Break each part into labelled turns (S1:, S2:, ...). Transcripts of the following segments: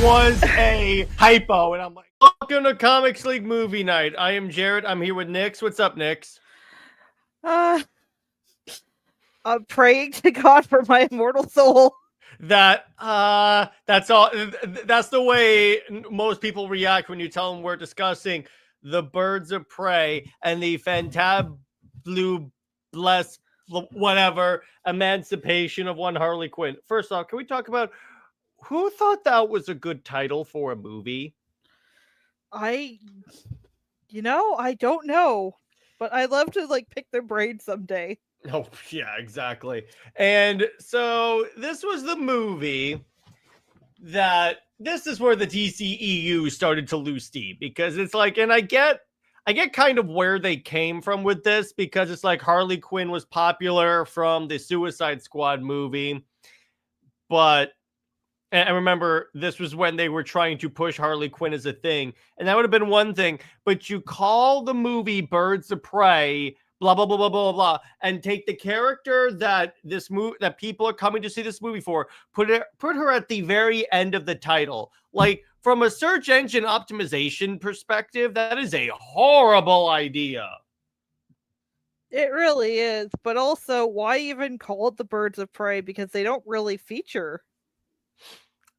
S1: was a hypo, and I'm like, welcome to Comics League Movie Night. I am Jared. I'm here with Nix. What's up, Nix?
S2: I'm praying to God for my immortal soul.
S1: That's all. That's the way most people react when you tell them we're discussing the Birds of Prey and the fantabulous, whatever, emancipation of one Harley Quinn. First off, can we talk about who thought that was a good title for a movie?
S2: I don't know, but I'd love to pick their brain someday.
S1: Oh, yeah, exactly. And so this was the movie this is where the DCEU started to lose steam, because it's like, and I get kind of where they came from with this, because it's like Harley Quinn was popular from the Suicide Squad movie, but and remember, this was when they were trying to push Harley Quinn as a thing, and that would have been one thing. But you call the movie Birds of Prey, blah blah blah blah blah blah, and take the character that that people are coming to see this movie for, put her at the very end of the title. Like, from a search engine optimization perspective, that is a horrible idea.
S2: It really is, but also, why even call it the Birds of Prey? Because they don't really feature.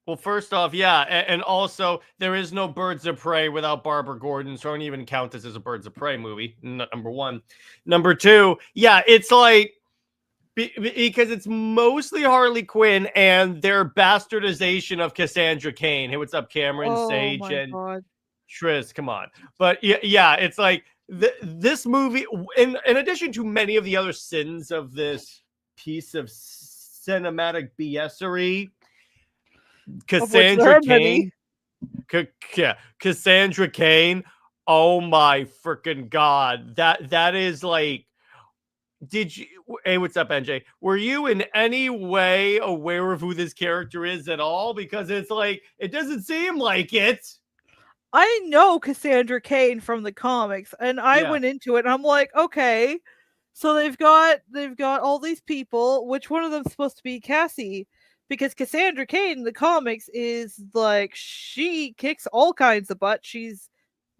S1: Well, first off, yeah, and also there is no Birds of Prey without Barbara Gordon, so I don't even count this as a Birds of Prey movie. Number one. Number two, yeah, it's like, because it's mostly Harley Quinn and their bastardization of Cassandra Cain. Hey, what's up, Cameron, Sage, and Triss? Come on. But yeah, it's like this movie, in addition to many of the other sins of this piece of cinematic BS-ery, Cassandra Cain. Cassandra Cain. Oh my freaking God. That is like, hey, what's up, NJ? Were you in any way aware of who this character is at all? Because it's like, it doesn't seem like it.
S2: I know Cassandra Cain from the comics, and I went into it and I'm like, okay, so they've got all these people. Which one of them's supposed to be Cassie? Because Cassandra Cain in the comics is like, she kicks all kinds of butt. She's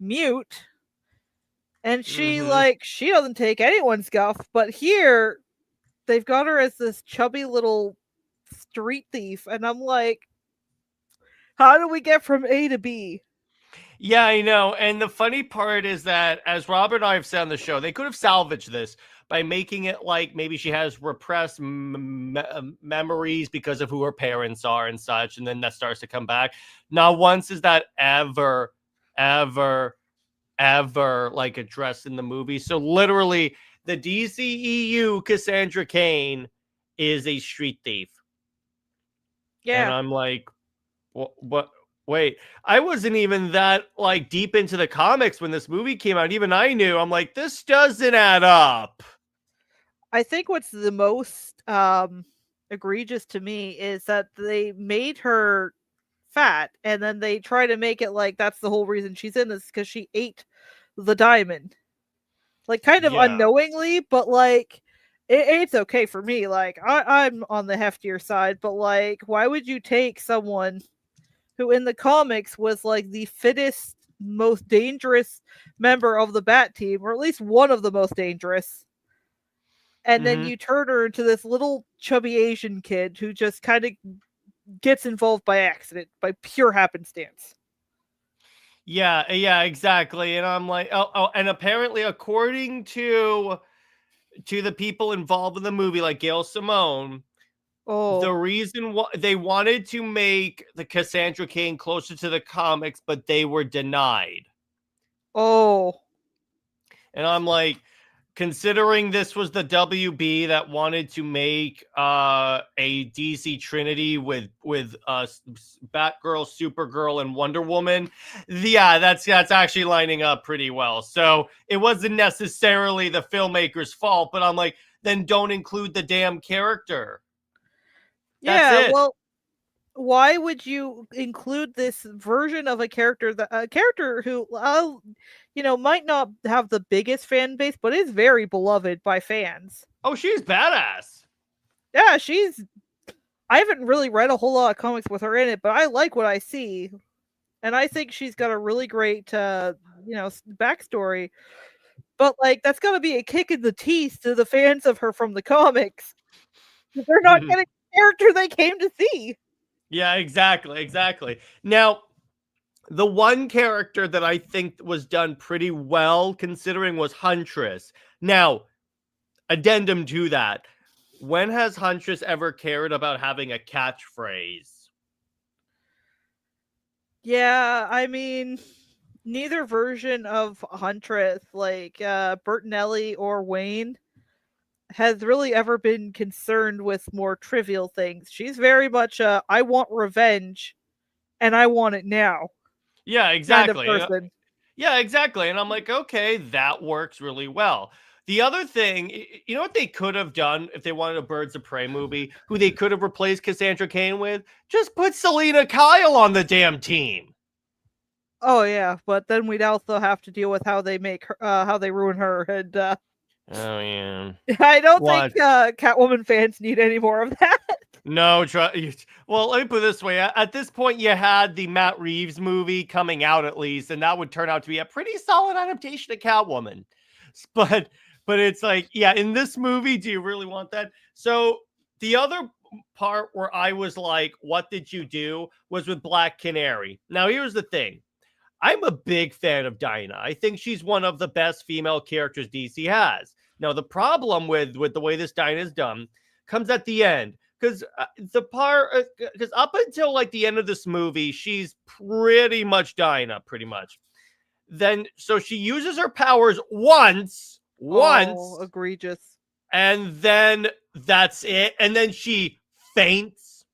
S2: mute. And she she doesn't take anyone's guff. But here, they've got her as this chubby little street thief. And I'm like, how do we get from A to B?
S1: Yeah, I know. And the funny part is that, as Robert and I have said on the show, they could have salvaged this by making it like maybe she has repressed memories because of who her parents are and such, and then that starts to come back. Not once is that ever like addressed in the movie. So literally, the DCEU Cassandra Cain is a street thief.
S2: Yeah.
S1: And I'm like, what? Wait, I wasn't even that like deep into the comics when this movie came out. Even I knew. I'm like, this doesn't add up.
S2: I think what's the most egregious to me is that they made her fat, and then they try to make it like that's the whole reason she's in this, because she ate the diamond. Like, kind of unknowingly, but like, it's okay for me. Like, I'm on the heftier side, but like, why would you take someone who in the comics was like the fittest, most dangerous member of the Bat Team, or at least one of the most dangerous, and then you turn her into this little chubby Asian kid who just kind of gets involved by accident, by pure happenstance?
S1: Yeah, exactly. And I'm like, oh, and apparently, according to the people involved in the movie, like Gail Simone, the reason why they wanted to make the Cassandra Cain closer to the comics, but they were denied.
S2: And
S1: I'm like, considering this was the WB that wanted to make a DC Trinity with Batgirl, Supergirl, and Wonder Woman, yeah, that's actually lining up pretty well. So it wasn't necessarily the filmmaker's fault, but I'm like, then don't include the damn character.
S2: Yeah, well, why would you include this version of a character who, might not have the biggest fan base, but is very beloved by fans?
S1: Oh, she's badass.
S2: Yeah, I haven't really read a whole lot of comics with her in it, but I like what I see. And I think she's got a really great, backstory. But, like, that's gotta be a kick in the teeth to the fans of her from the comics. They're not getting the character they came to see.
S1: Yeah, exactly. Now, the one character that I think was done pretty well considering was Huntress. Now, addendum to that. When has Huntress ever cared about having a catchphrase?
S2: Yeah, I mean, neither version of Huntress, like, Bertinelli or Wayne, has really ever been concerned with more trivial things. She's very much a, "I want revenge, and I want it now,"
S1: Yeah,
S2: kind of
S1: exactly.
S2: person.
S1: Yeah, exactly. And I'm like, okay, that works really well. The other thing, you know what they could have done if they wanted a Birds of Prey movie, who they could have replaced Cassandra Cain with? Just put Selena Kyle on the damn team.
S2: Oh, yeah, but then we'd also have to deal with how they make her how they ruin her, and,
S1: Oh, yeah.
S2: I don't think,
S1: What?
S2: Catwoman fans need any more of that.
S1: No, well, let me put it this way. At this point, you had the Matt Reeves movie coming out at least, and that would turn out to be a pretty solid adaptation of Catwoman. But it's like, yeah, in this movie, do you really want that? So the other part where I was like, what did you do, was with Black Canary. Now, here's the thing. I'm a big fan of Dinah. I think she's one of the best female characters DC has. Now, the problem with the way this Dinah is done comes at the end. Because because up until like the end of this movie, she's pretty much Dinah, pretty much. Then, so she uses her powers once,
S2: Oh, egregious.
S1: and then that's it. And then she faints.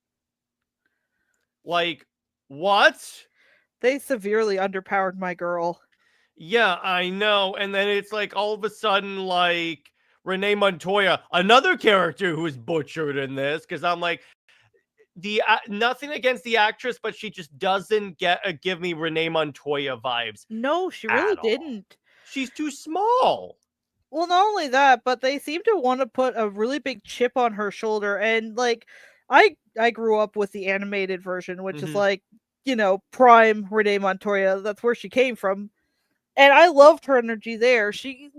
S1: Like, what?
S2: They severely underpowered my girl.
S1: Yeah, I know. And then it's like all of a sudden, like Renee Montoya, another character who is butchered in this, because I'm like, nothing against the actress, but she just doesn't give me Renee Montoya vibes
S2: No, she really
S1: at all.
S2: didn't.
S1: She's too small.
S2: Well, not only that, but they seem to want to put a really big chip on her shoulder, and like, I grew up with the animated version, which is like, prime Renee Montoya. That's where she came from, and I loved her energy there. She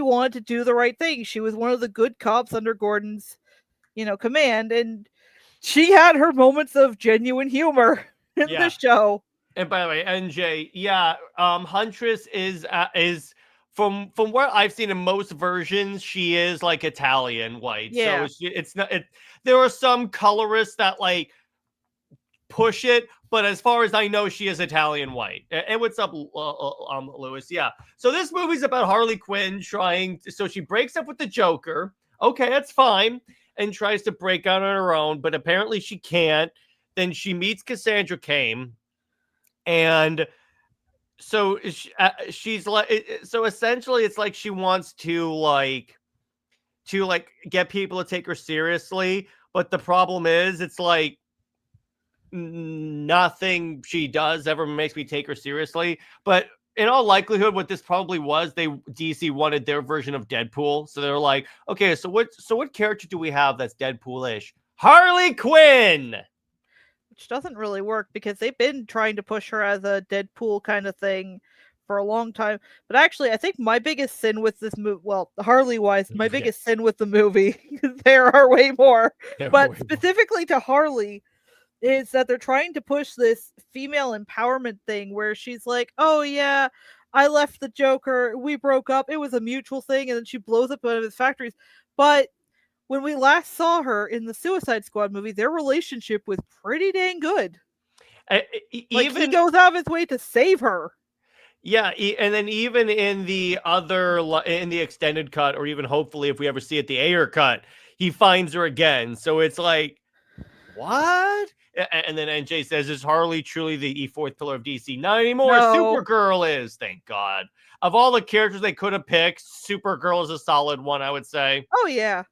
S2: wanted to do the right thing. She was one of the good cops under Gordon's, command, and she had her moments of genuine humor in the show.
S1: And by the way, NJ, yeah, Huntress is from what I've seen in most versions, she is like Italian white.
S2: Yeah.
S1: So it's not. There are some colorists that like push it, but as far as I know, she is Italian white. And what's up, Lewis? Yeah. So this movie's about Harley Quinn so she breaks up with the Joker. Okay, that's fine. And tries to break out on her own, but apparently she can't. Then she meets Cassandra Cain. And so she's like, so essentially it's like she wants to get people to take her seriously. But the problem is, it's like, nothing she does ever makes me take her seriously. But in all likelihood, what this probably was, DC wanted their version of Deadpool. So they're like, okay, so what character do we have that's Deadpool-ish? Harley Quinn!
S2: Which doesn't really work because they've been trying to push her as a Deadpool kind of thing for a long time. But actually, I think my biggest sin with this movie, well, Harley-wise, my biggest sin with the movie, there are way more, but specifically to Harley, is that they're trying to push this female empowerment thing where she's like, oh yeah, I left the Joker, we broke up, it was a mutual thing, and then she blows up one of his factories. But when we last saw her in the Suicide Squad movie, their relationship was pretty dang good. Like, he goes out of his way to save her.
S1: Yeah, and then even in the extended cut, or even hopefully if we ever see it, the Ayer cut, he finds her again. So it's like, what? And then NJ says, is Harley truly the fourth pillar of DC? Not anymore. No. Supergirl is, thank God. Of all the characters they could have picked, Supergirl is a solid one, I would say.
S2: Oh, yeah.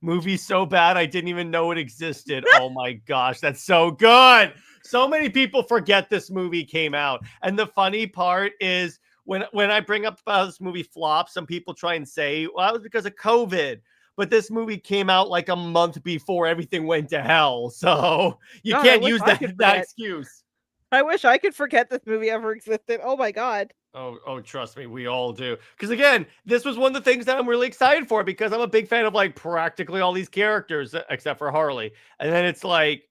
S1: Movie so bad, I didn't even know it existed. Oh my gosh, that's so good. So many people forget this movie came out. And the funny part is, when I bring up this movie flopped, some people try and say, well, that was because of COVID. but this movie came out like a month before everything went to hell. So you
S2: God,
S1: can't use that
S2: forget.
S1: excuse.
S2: I wish I could forget this movie ever existed. Oh my God.
S1: Oh, trust me, we all do. Because again, this was one of the things that I'm really excited for because I'm a big fan of like practically all these characters except for Harley. And then it's like,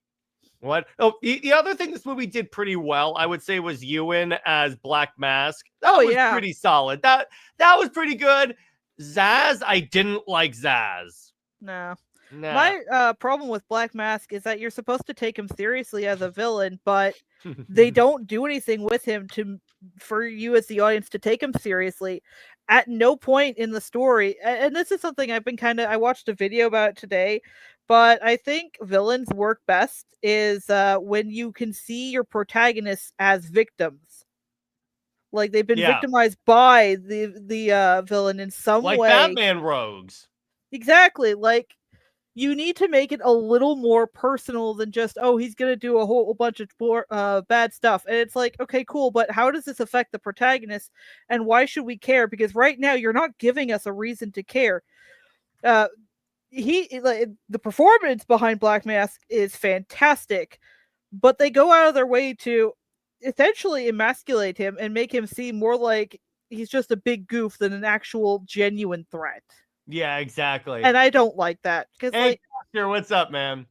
S1: what? Oh, the other thing this movie did pretty well, I would say, was Ewan as Black Mask. That was
S2: yeah.
S1: pretty solid. That was pretty good. Zsasz, I didn't like Zsasz.
S2: No.
S1: Nah.
S2: My problem with Black Mask is that you're supposed to take him seriously as a villain, but they don't do anything with him for you as the audience to take him seriously. At no point in the story, and this is something I've been I watched a video about it today, but I think villains work best is when you can see your protagonists as victims. Like they've been victimized by the villain in some way.
S1: Like Batman rogues.
S2: Exactly. Like you need to make it a little more personal than just, oh, he's going to do a whole bunch of bad stuff. And it's like, okay, cool, but how does this affect the protagonist? And why should we care? Because right now you're not giving us a reason to care. The performance behind Black Mask is fantastic, but they go out of their way to essentially emasculate him and make him seem more like he's just a big goof than an actual genuine threat.
S1: Yeah, exactly.
S2: And I don't like that.
S1: Hey, Doctor, what's up, man?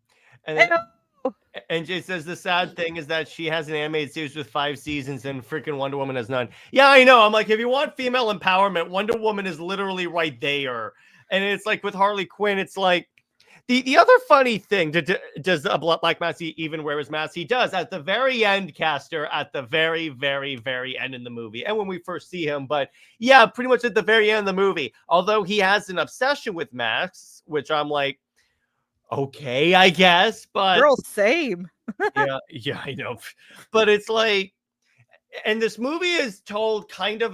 S1: And Jay says the sad thing is that she has an animated series with 5 seasons and freaking Wonder Woman has none. Yeah, I know. I'm like, if you want female empowerment, Wonder Woman is literally right there. And it's like with Harley Quinn, it's like the other funny thing, does Black Mask even wear his mask? He does at the very end, Caster, at the very, very, very end in the movie. And when we first see him, but yeah, pretty much at the very end of the movie. Although he has an obsession with masks, which I'm like, okay, I guess, but
S2: girl, same.
S1: yeah, I know. But it's like, and this movie is told kind of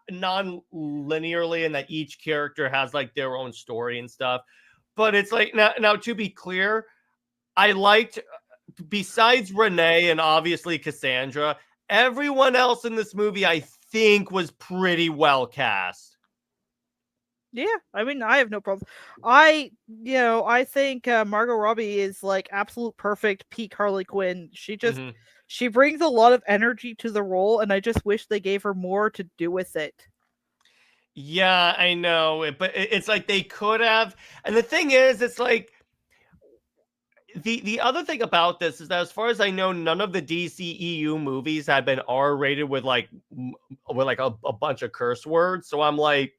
S1: non-linearly in that each character has like their own story and stuff. But it's like, now to be clear, I liked, besides Renee and obviously Cassandra, everyone else in this movie I think was pretty well cast.
S2: Yeah, I mean, I have no problem. I think Margot Robbie is like absolute perfect peak Harley Quinn. She just she brings a lot of energy to the role, and I just wish they gave her more to do with it.
S1: Yeah, I know, but it's like they could have. And the thing is, it's like the other thing about this is that, as far as I know, none of the DCEU movies have been R-rated with like a bunch of curse words. So I'm like,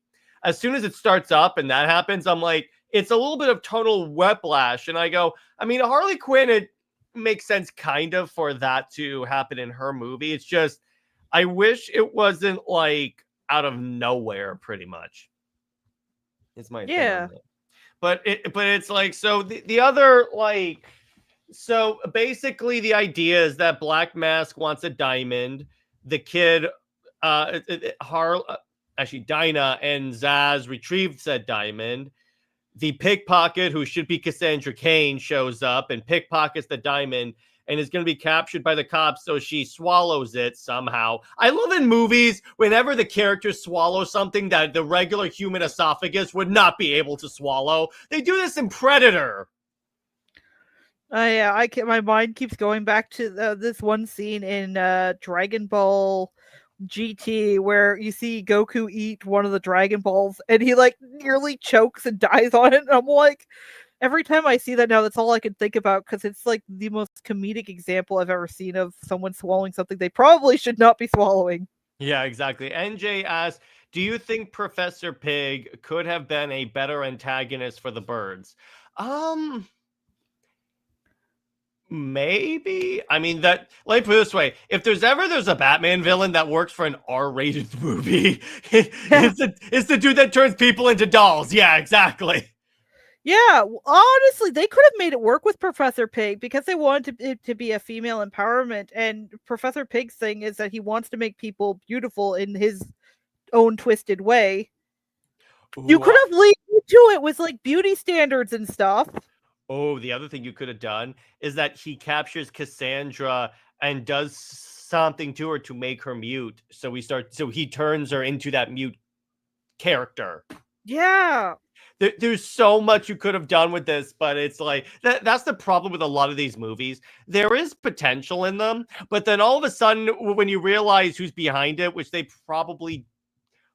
S1: as soon as it starts up and that happens, I'm like, it's a little bit of total whiplash. And I go, I mean, Harley Quinn, it makes sense kind of for that to happen in her movie. It's just, I wish it wasn't like out of nowhere, pretty much. It's my thing. But it's like, so the other, like, so basically the idea is that Black Mask wants a diamond. The kid, actually Dinah and Zsasz retrieved said diamond. The pickpocket, who should be Cassandra Cain, shows up and pickpockets the diamond and is going to be captured by the cops, so she swallows it somehow. I love in movies whenever the characters swallow something that the regular human esophagus would not be able to swallow. They do this in Predator.
S2: Yeah, my mind keeps going back to this one scene in Dragon Ball GT where you see Goku eat one of the Dragon Balls and he like nearly chokes and dies on it. And I'm like, every time I see that now, that's all I can think about, because it's like the most comedic example I've ever seen of someone swallowing something they probably should not be swallowing.
S1: Yeah, exactly. NJ asks, do you think Professor Pig could have been a better antagonist for the birds? Maybe. I mean, that, let me put it this way. If there's a Batman villain that works for an R-rated movie, it's the dude that turns people into dolls. Yeah, exactly.
S2: Yeah, honestly, they could have made it work with Professor Pig because they wanted it to be a female empowerment. And Professor Pig's thing is that he wants to make people beautiful in his own twisted way. Ooh, you could have leaned into it with like beauty standards and stuff.
S1: Oh, the other thing you could have done is that he captures Cassandra and does something to her to make her mute. So he turns her into that mute character.
S2: Yeah.
S1: there's so much you could have done with this, but it's like that's the problem with a lot of these movies. There is potential in them, but then all of a sudden, when you realize who's behind it, which they probably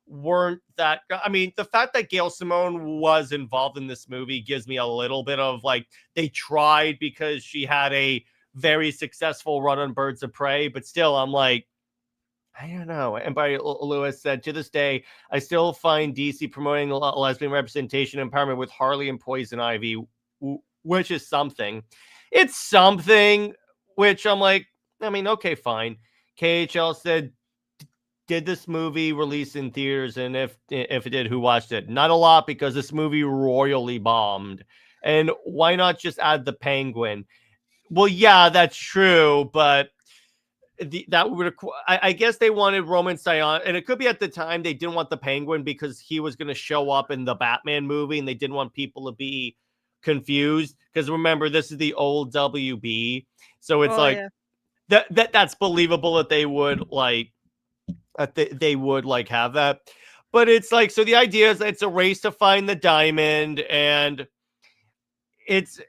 S1: weren't that. I mean, the fact that Gail Simone was involved in this movie gives me a little bit of like they tried because she had a very successful run on Birds of Prey, but still, I'm like, I don't know. And by Lewis said, to this day, I still find DC promoting lesbian representation and empowerment with Harley and Poison Ivy, which is something. It's something, which I'm like, I mean, okay, fine. KHL said, did this movie release in theaters? And if it did, who watched it? Not a lot, because this movie royally bombed. And why not just add the Penguin? Well, yeah, that's true, but that would I guess they wanted Roman Sion, and it could be at the time they didn't want the Penguin because he was going to show up in the Batman movie, and they didn't want people to be confused, because remember, this is the old WB, so it's that's believable that they would like they would like have that. But it's like, so the idea is it's a race to find the diamond, and it's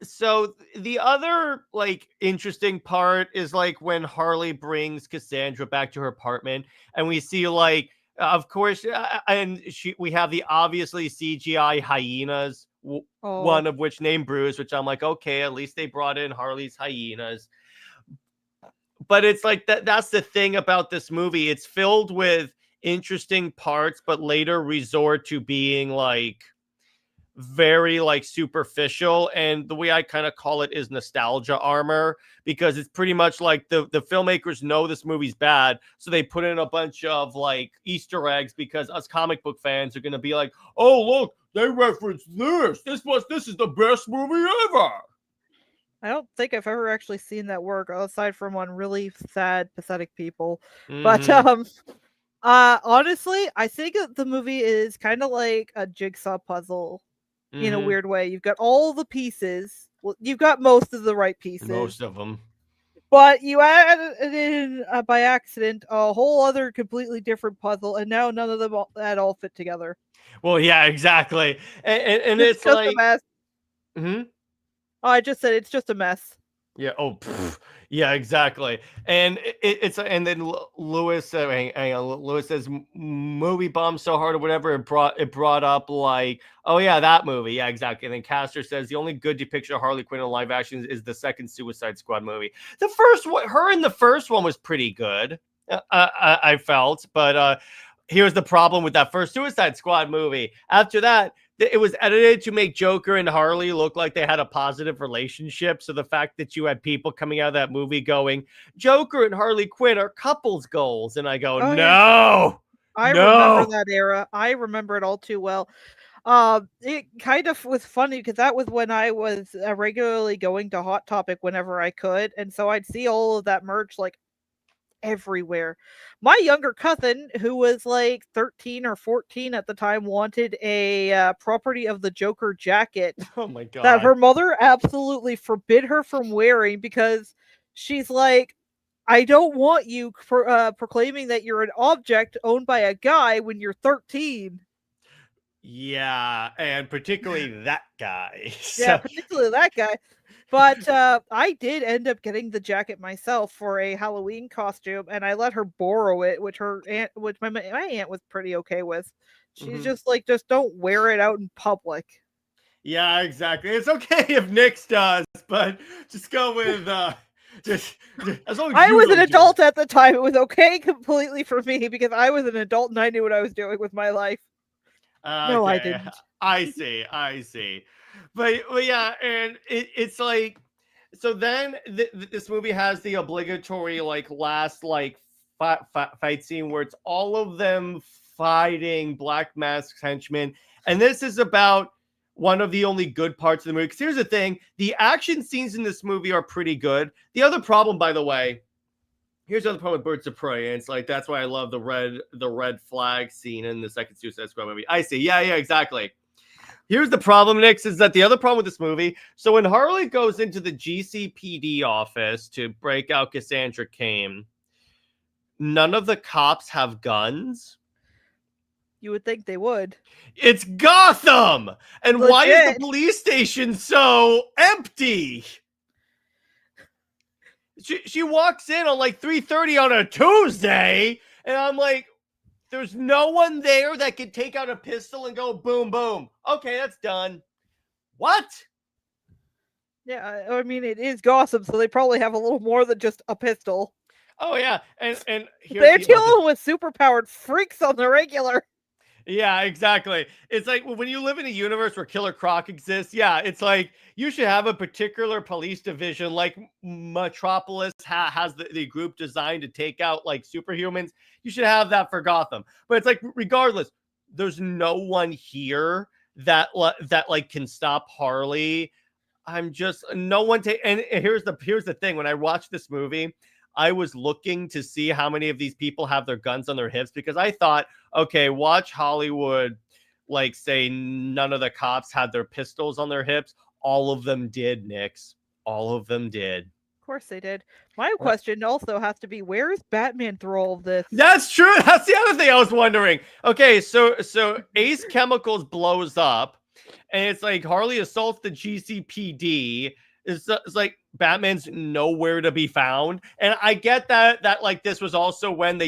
S1: so the other like interesting part is like when Harley brings Cassandra back to her apartment, and we see like of course and we have the obviously CGI hyenas, one of which named Bruce, which I'm like, okay, at least they brought in Harley's hyenas. But it's like that's the thing about this movie, it's filled with interesting parts but later resort to being like very like superficial, and the way I kind of call it is nostalgia armor, because it's pretty much like the filmmakers know this movie's bad, so they put in a bunch of like Easter eggs, because us comic book fans are going to be like, oh look, they referenced this is the best movie ever.
S2: I don't think I've ever actually seen that work aside from on really sad, pathetic people. But honestly, I think the movie is kind of like a jigsaw puzzle in a weird way. You've got all the pieces. Well, you've got most of the right pieces.
S1: Most of them.
S2: But you added in by accident a whole other completely different puzzle, and now none of them all fit together.
S1: Well, yeah, exactly. And it's
S2: just
S1: like
S2: a mess. Oh, I just said it's just a mess.
S1: Yeah. Oh, yeah, exactly. And it's and then Lewis, Lewis says movie bombed so hard or whatever. It brought up like, oh yeah, that movie. Yeah, exactly. And then Castor says the only good depiction of Harley Quinn in live action is the second Suicide Squad movie. The first one, her in the first one was pretty good. I felt, but here's the problem with that first Suicide Squad movie. After that, it was edited to make Joker and Harley look like they had a positive relationship. So the fact that you had people coming out of that movie going, Joker and Harley Quinn are couples goals. And I go, no, yeah.
S2: I remember that era. I remember it all too well. It kind of was funny because that was when I was regularly going to Hot Topic whenever I could. And so I'd see all of that merch like everywhere. My younger cousin, who was like 13 or 14 at the time, wanted a property of the Joker jacket.
S1: Oh my God.
S2: That her mother absolutely forbid her from wearing, because she's like, I don't want you proclaiming that you're an object owned by a guy when you're 13.
S1: Yeah, and particularly that guy.
S2: Yeah, particularly that guy. But I did end up getting the jacket myself for a Halloween costume, and I let her borrow it, which my aunt was pretty okay with. She's just like, just don't wear it out in public.
S1: Yeah, exactly. It's okay if Nix does, but just go with just as long as
S2: I was an adult at the time. It was okay completely for me because I was an adult and I knew what I was doing with my life. No, I didn't.
S1: I see. But yeah, and it's like, so then this movie has the obligatory like last like fight scene where it's all of them fighting Black Mask's henchmen, and this is about one of the only good parts of the movie. Because here's the thing, the action scenes in this movie are pretty good. The other problem, by the way, here's the other problem with Birds of Prey, and it's like, that's why I love the red flag scene in the second Suicide Squad movie. I see. Yeah, exactly. Here's the problem, Nix, is that the other problem with this movie, so when Harley goes into the GCPD office to break out Cassandra Cain, none of the cops have guns.
S2: You would think they would.
S1: It's Gotham! And why is the
S2: Legit.
S1: police station so empty? She walks in on like 3:30 on a Tuesday, and I'm like, there's no one there that could take out a pistol and go boom, boom. Okay, that's done. What?
S2: Yeah, I mean, it is Gotham, so they probably have a little more than just a pistol.
S1: Oh, yeah. And
S2: They're dealing with superpowered freaks on the regular.
S1: Yeah, exactly. It's like when you live in a universe where Killer Croc exists, yeah, it's like you should have a particular police division like Metropolis has the group designed to take out like superhumans. You should have that for Gotham. But it's like regardless, there's no one here that like can stop Harley. I'm just no one and here's the thing. When I watched this movie, I was looking to see how many of these people have their guns on their hips because I thought, okay, watch Hollywood, like say none of the cops had their pistols on their hips. All of them did, Nix. All of them did.
S2: Of course they did. My question also has to be, where is Batman through all of this?
S1: That's true. That's the other thing I was wondering. Okay, so Ace Chemicals blows up, and it's like Harley assaults the GCPD. It's like Batman's nowhere to be found, and I get that like this was also when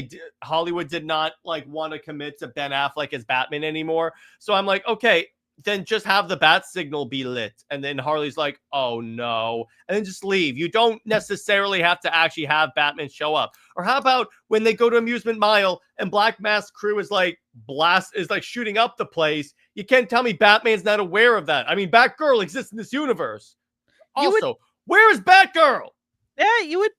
S1: Hollywood did not like want to commit to Ben Affleck as Batman anymore. So I'm like, okay, then just have the bat signal be lit, and then Harley's like, oh no, and then just leave. You don't necessarily have to actually have Batman show up. Or how about when they go to Amusement Mile and Black Mask crew is like shooting up the place? You can't tell me Batman's not aware of that. I mean, Batgirl exists in this universe. Also, where is Batgirl?
S2: Yeah, you would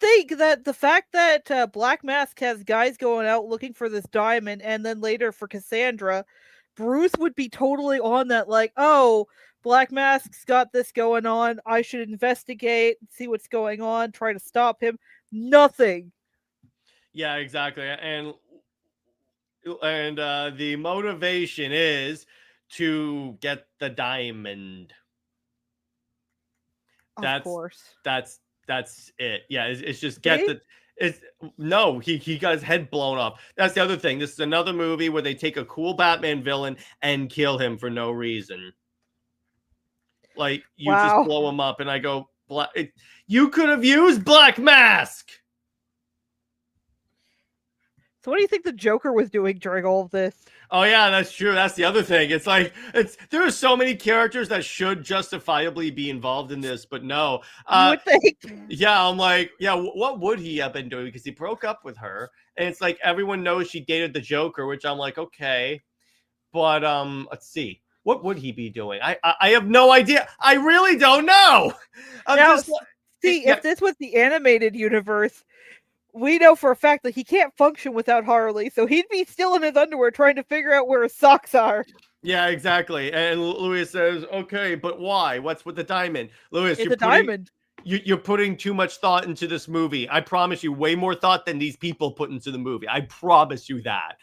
S2: think that the fact that Black Mask has guys going out looking for this diamond, and then later for Cassandra, Bruce would be totally on that, like, oh, Black Mask's got this going on. I should investigate, see what's going on, try to stop him. Nothing.
S1: Yeah, exactly. And the motivation is to get the diamond.
S2: Of course.
S1: That's it. Yeah, it's just get the. It's no, he got his head blown off. That's the other thing. This is another movie where they take a cool Batman villain and kill him for no reason. Like you just blow him up, and I go, you could have used Black Mask.
S2: So what do you think the Joker was doing during all of this?
S1: Oh yeah, that's true. That's the other thing. It's like there are so many characters that should justifiably be involved in this, but no.
S2: You would think.
S1: Yeah, I'm like, yeah, what would he have been doing? Because he broke up with her, and it's like everyone knows she dated the Joker, which I'm like, okay, but let's see, what would he be doing? I have no idea. I really don't know.
S2: If this was the animated universe, we know for a fact that he can't function without Harley, so he'd be still in his underwear trying to figure out where his socks are.
S1: Yeah, exactly. And Louis says, okay, but why? What's with the diamond? Louis,
S2: it's a diamond.
S1: You're putting too much thought into this movie. I promise you, way more thought than these people put into the movie. I promise you that.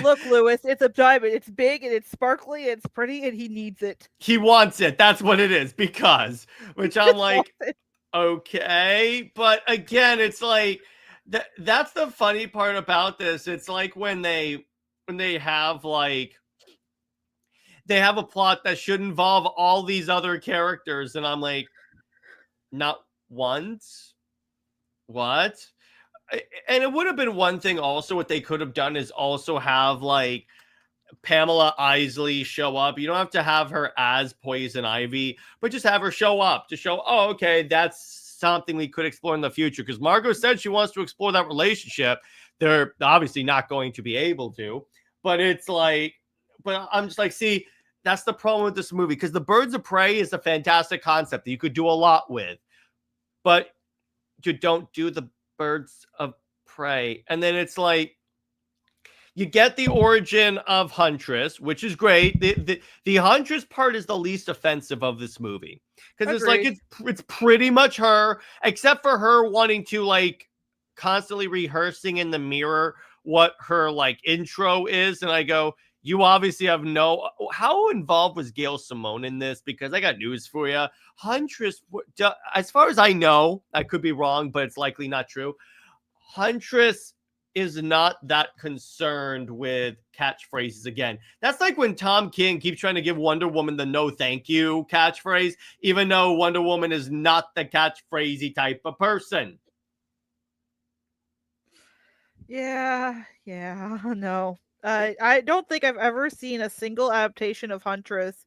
S2: Look, Louis, it's a diamond. It's big and it's sparkly and it's pretty and he needs it.
S1: He wants it. That's what it is. Because, which I'm like, okay. But again, it's like, that's the funny part about this. It's like when they have like they have a plot that should involve all these other characters, and I'm like, not once. What? And it would have been one thing also what they could have done is also have like Pamela Isley show up. You don't have to have her as Poison Ivy, but just have her show up to show, oh, okay, that's something we could explore in the future, because Margot said she wants to explore that relationship. They're obviously not going to be able to, but it's like, but I'm just like, see, that's the problem with this movie, because the Birds of Prey is a fantastic concept that you could do a lot with, but you don't do the Birds of Prey. And then it's like, you get the origin of Huntress, which is great. The Huntress part is the least offensive of this movie, because it's like it's pretty much her, except for her wanting to like constantly rehearsing in the mirror what her like intro is. And I go, you obviously have no. How involved was Gail Simone in this? Because I got news for you. Huntress, as far as I know, I could be wrong, but it's likely not true. Huntress is not that concerned with catchphrases again. That's like when Tom King keeps trying to give Wonder Woman the no thank you catchphrase, even though Wonder Woman is not the catchphrasey type of person.
S2: Yeah, no. I don't think I've ever seen a single adaptation of Huntress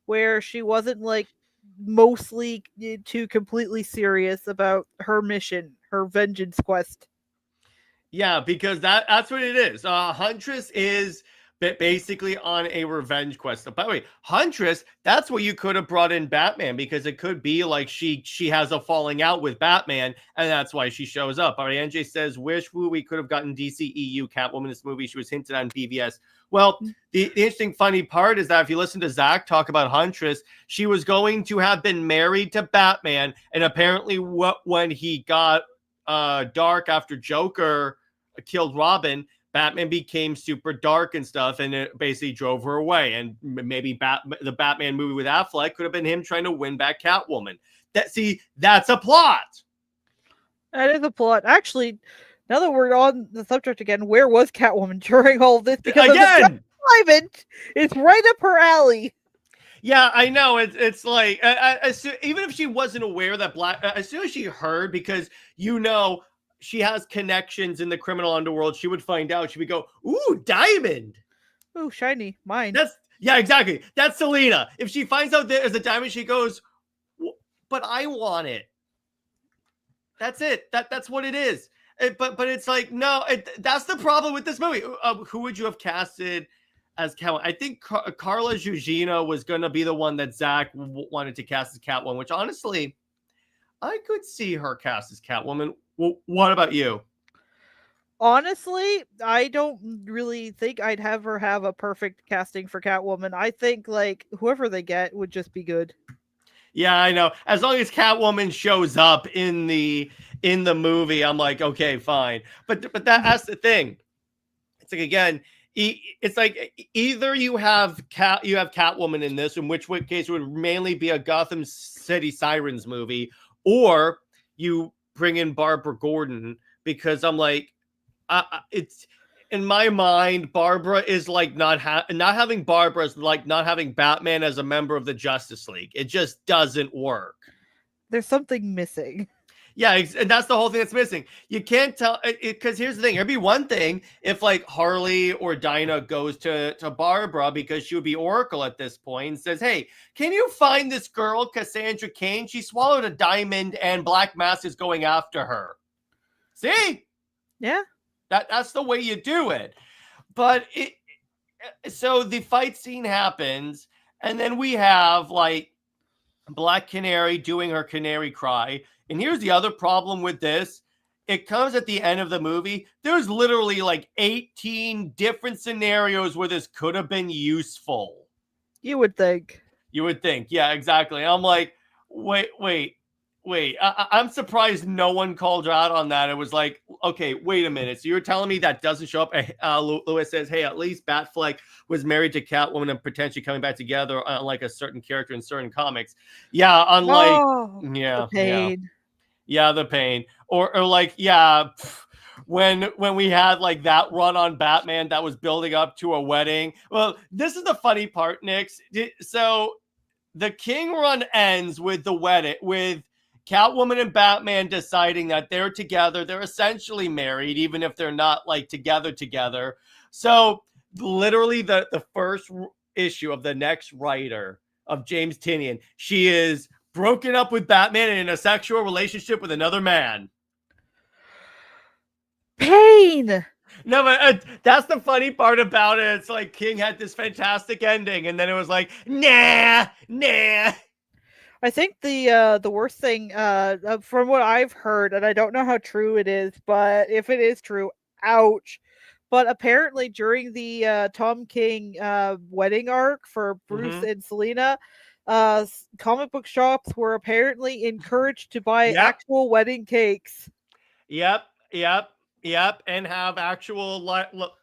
S2: where she wasn't like mostly too completely serious about her mission, her vengeance quest.
S1: Yeah, because that's what it is. Huntress is basically on a revenge quest. By the way, Huntress, that's where you could have brought in Batman, because it could be like she has a falling out with Batman, and that's why she shows up. All right, NJ says, wish we could have gotten DCEU Catwoman in this movie. She was hinted on BVS. Well, the interesting, funny part is that if you listen to Zach talk about Huntress, she was going to have been married to Batman, and apparently when he got dark after Joker killed Robin, Batman became super dark and stuff, and it basically drove her away. And maybe the Batman movie with Affleck could have been him trying to win back Catwoman. That's a plot.
S2: That is a plot. Actually, now that we're on the subject again, where was Catwoman during all this? Because again, diamond, it's right up her alley.
S1: Yeah, I know. It's like even if she wasn't aware that as soon as she heard, because she has connections in the criminal underworld, she would find out. She would go, "Ooh, diamond!
S2: Ooh, shiny, mine."
S1: Yeah, exactly. That's Selena. If she finds out there's a diamond, she goes, "But I want it." That's it. That's what it is. But it's like, no. That's the problem with this movie. Who would you have casted as Catwoman? I think Carla Gugino was going to be the one that Zach wanted to cast as Catwoman, which honestly, I could see her cast as Catwoman. Well, what about you?
S2: Honestly, I don't really think I'd have her have a perfect casting for Catwoman. I think like whoever they get would just be good.
S1: Yeah, I know. As long as Catwoman shows up in the movie, I'm like, okay, fine. But that's the thing. It's like, again, it's like either you have Catwoman in this, in which case it would mainly be a Gotham City Sirens movie, or you bring in Barbara Gordon, because I'm like, it's in my mind, Barbara is like not having Barbara is like not having Batman as a member of the Justice League. It just doesn't work.
S2: There's something missing.
S1: Yeah, and that's the whole thing that's missing. You can't tell, because here's the thing. It'd be one thing if like Harley or Dinah goes to Barbara, because she would be Oracle at this point, and says, "Hey, can you find this girl, Cassandra Cain? She swallowed a diamond and Black Mask is going after her." See?
S2: Yeah.
S1: That's the way you do it. But so the fight scene happens, and then we have like Black Canary doing her canary cry. And here's the other problem with this. It comes at the end of the movie. There's literally like 18 different scenarios where this could have been useful.
S2: You would think.
S1: Yeah, exactly. I'm like, wait. I'm surprised no one called her out on that. It was like, okay, wait a minute. So you're telling me that doesn't show up? Lewis says, hey, at least Batfleck was married to Catwoman and potentially coming back together, unlike a certain character in certain comics. Yeah, unlike,
S2: the pain.
S1: Yeah, the pain. Or like, yeah, when we had like that run on Batman that was building up to a wedding. Well, this is the funny part, Nix. So the King run ends with the wedding, with Catwoman and Batman deciding that they're together. They're essentially married, even if they're not like together. So literally the first issue of the next writer of James Tynion, she is broken up with Batman and in a sexual relationship with another man.
S2: Pain.
S1: No, but that's the funny part about it. It's like King had this fantastic ending, and then it was like, nah.
S2: I think the worst thing, from what I've heard, and I don't know how true it is, but if it is true, ouch. But apparently during the Tom King wedding arc for Bruce and Selena, comic book shops were apparently encouraged to buy actual wedding cakes.
S1: Yep, and have actual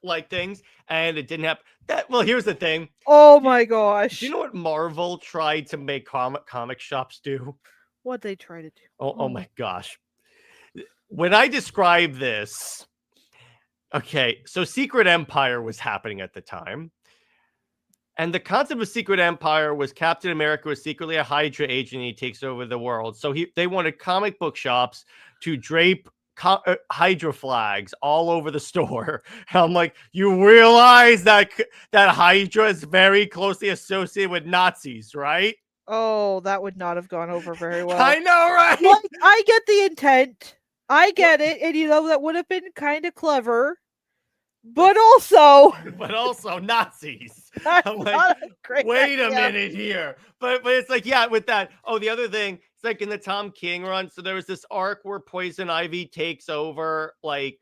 S1: like things, and it didn't happen. Well, here's the thing.
S2: Oh my gosh!
S1: Do you know what Marvel tried to make comic shops do?
S2: What they try to do?
S1: Oh my gosh! When I describe this, Okay, so Secret Empire was happening at the time. And the concept of Secret Empire was Captain America was secretly a Hydra agent and he takes over the world. So they wanted comic book shops to drape Hydra flags all over the store. And I'm like, you realize that Hydra is very closely associated with Nazis, right?
S2: Oh, that would not have gone over very well.
S1: I know, right?
S2: Like, I get the intent. I get it. And, that would have been kind of clever. But also
S1: Nazis. I'm like, wait a minute here. But it's like, yeah, with that. Oh, the other thing, it's like in the Tom King run. So there was this arc where Poison Ivy takes over like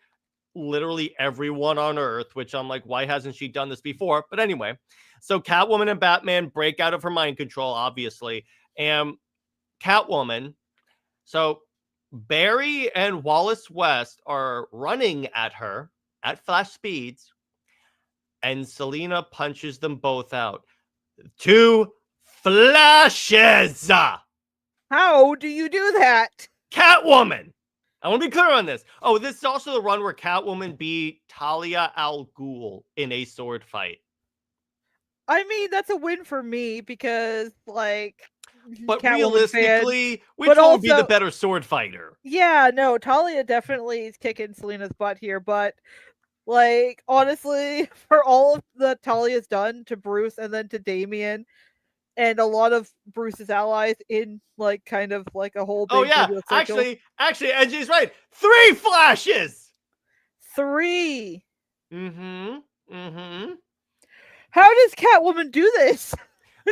S1: literally everyone on Earth, which I'm like, why hasn't she done this before? But anyway, so Catwoman and Batman break out of her mind control, obviously. And Catwoman, so Barry and Wallace West are running at her at flash speeds, and Selina punches them both out. 2 flashes.
S2: How do you do that?
S1: Catwoman. I want to be clear on this. Oh, this is also the run where Catwoman beat Talia al Ghul in a sword fight.
S2: I mean, that's a win for me because, like,
S1: but
S2: Catwoman
S1: realistically, which will be the better sword fighter?
S2: Yeah, no, Talia definitely is kicking Selina's butt here, but like, honestly, for all of the Talia's done to Bruce and then to Damian and a lot of Bruce's allies in like kind of like a whole big
S1: actually NG's right. 3 flashes.
S2: 3.
S1: Mm-hmm.
S2: How does Catwoman do this?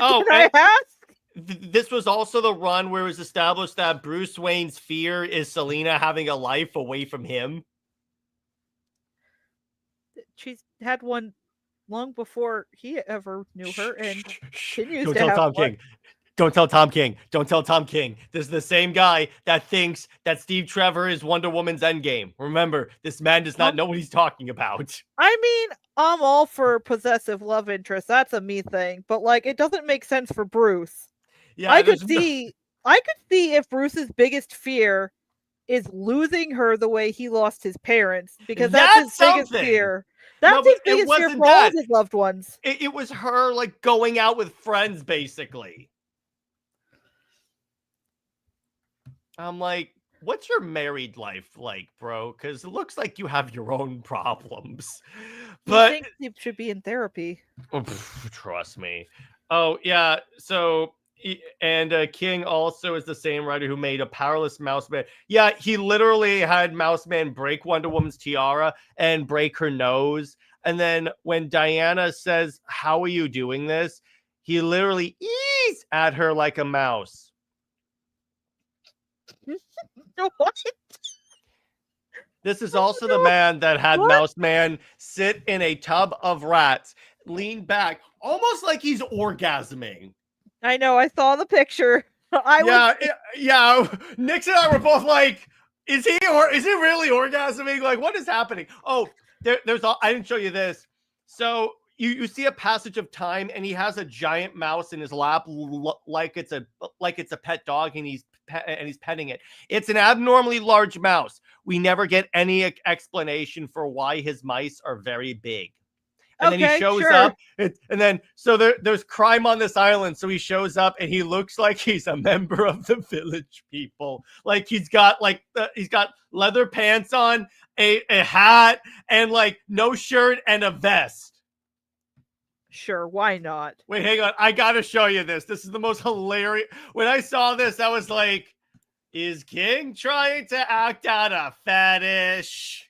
S1: Oh,
S2: Can I ask?
S1: This was also the run where it was established that Bruce Wayne's fear is Selina having a life away from him.
S2: She's had one long before he ever knew her, and continues
S1: Don't
S2: to
S1: tell
S2: have
S1: Tom
S2: one.
S1: King. Don't tell Tom King. Don't tell Tom King. This is the same guy that thinks that Steve Trevor is Wonder Woman's endgame. Remember, this man does not know what he's talking about.
S2: I mean, I'm all for possessive love interest. That's a me thing, but like, it doesn't make sense for Bruce. Yeah, I could see if Bruce's biggest fear is losing her the way he lost his parents, because that's his biggest fear. That's his biggest fear for all of his loved ones.
S1: It was her like going out with friends, basically. I'm like, what's your married life like, bro? Because it looks like you have your own problems. But
S2: I think you should be in therapy.
S1: Oh, trust me. Oh, yeah. So, and King also is the same writer who made a Powerless Mouseman. Yeah, he literally had Mouseman break Wonder Woman's tiara and break her nose. And then when Diana says, "How are you doing this?" he literally eats at her like a mouse.
S2: What?
S1: This is also the man that had Mouseman sit in a tub of rats, lean back, almost like he's orgasming.
S2: I know. I saw the picture.
S1: Yeah. Nix and I were both like, "Is he really orgasming? Like, what is happening?" Oh, there's. I didn't show you this. So you see a passage of time, and he has a giant mouse in his lap, like it's a pet dog, and he's petting it. It's an abnormally large mouse. We never get any explanation for why his mice are very big. And then he shows up, and then so there's crime on this island. So he shows up, and he looks like he's a member of the village people. Like he's got leather pants on, a hat, and like no shirt and a vest.
S2: Sure, why not?
S1: Wait, hang on. I gotta show you this. This is the most hilarious. When I saw this, I was like, is King trying to act out a fetish?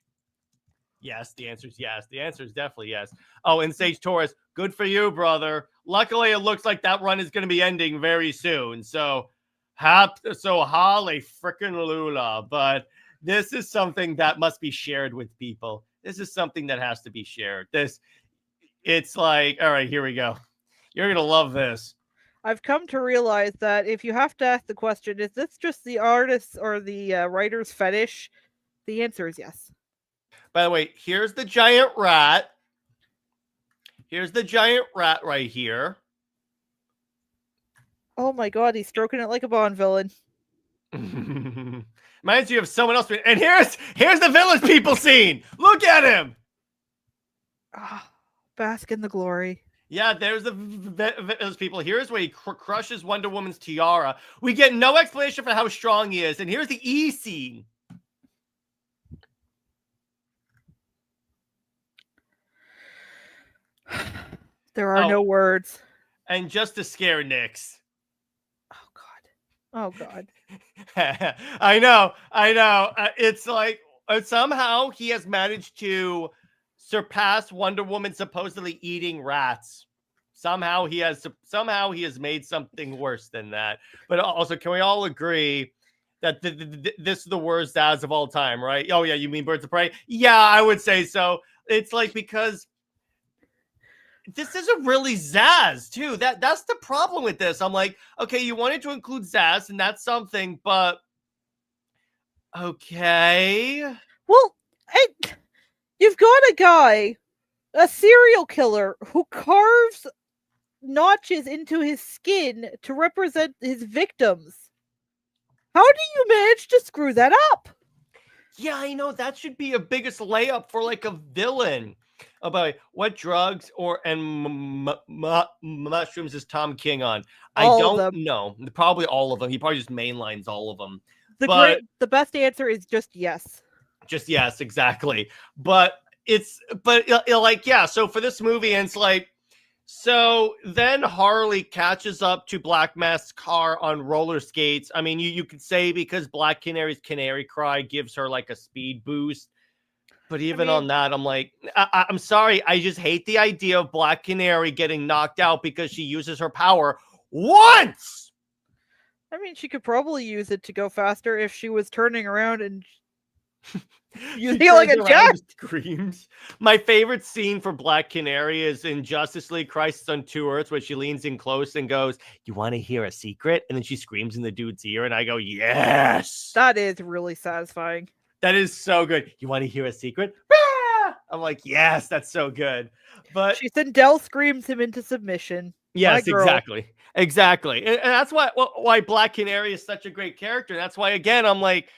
S1: Yes, the answer is yes. The answer is definitely yes. Oh, and Sage Torres, good for you, brother. Luckily, it looks like that run is going to be ending very soon. So holly frickin' Lula. But this is something that must be shared with people. This is something that has to be shared. It's like, all right, here we go. You're going to love this.
S2: I've come to realize that if you have to ask the question, is this just the artist's or the writer's fetish? The answer is yes.
S1: By the way, here's the giant rat. Here's the giant rat right here.
S2: Oh my god, he's stroking it like a Bond villain.
S1: Reminds you of someone else. And here's the village people scene. Look at him.
S2: Bask in the glory.
S1: Yeah, there's those people. Here's where he crushes Wonder Woman's tiara. We get no explanation for how strong he is. And here's the E scene.
S2: There are no words.
S1: And just to scare Nyx.
S2: Oh, God.
S1: I know. It's like somehow he has managed to surpass Wonder Woman supposedly eating rats. Somehow he has made something worse than that. But also, can we all agree that this is the worst Zsasz of all time, right? Oh yeah, you mean Birds of Prey? Yeah, I would say so. It's like because this isn't really Zsasz, too. That's the problem with this. I'm like, okay, you wanted to include Zsasz, and that's something, but okay.
S2: Well, you've got a guy, a serial killer, who carves notches into his skin to represent his victims. How do you manage to screw that up?
S1: Yeah, I know. That should be a biggest layup for like a villain. About what drugs and mushrooms is Tom King on? I don't know. Probably all of them. He probably just mainlines all of them.
S2: The best answer is just yes.
S1: Just yes, exactly. But like, yeah. So for this movie, and it's like, so then Harley catches up to Black Mask's car on roller skates. I mean, you could say because Black Canary's canary cry gives her like a speed boost. But even on that, I'm like, I'm sorry. I just hate the idea of Black Canary getting knocked out because she uses her power once.
S2: I mean, she could probably use it to go faster if she was turning around and using it like a jet.
S1: Screams. My favorite scene for Black Canary is in Justice League Crisis on Two Earths, where she leans in close and goes, "You want to hear a secret?" And then she screams in the dude's ear, and I go, "Yes."
S2: That is really satisfying.
S1: That is so good. You want to hear a secret? I'm like, yes, that's so good. But
S2: she Sindel screams him into submission.
S1: Yes, exactly. And that's why Black Canary is such a great character. That's why, again, I'm like,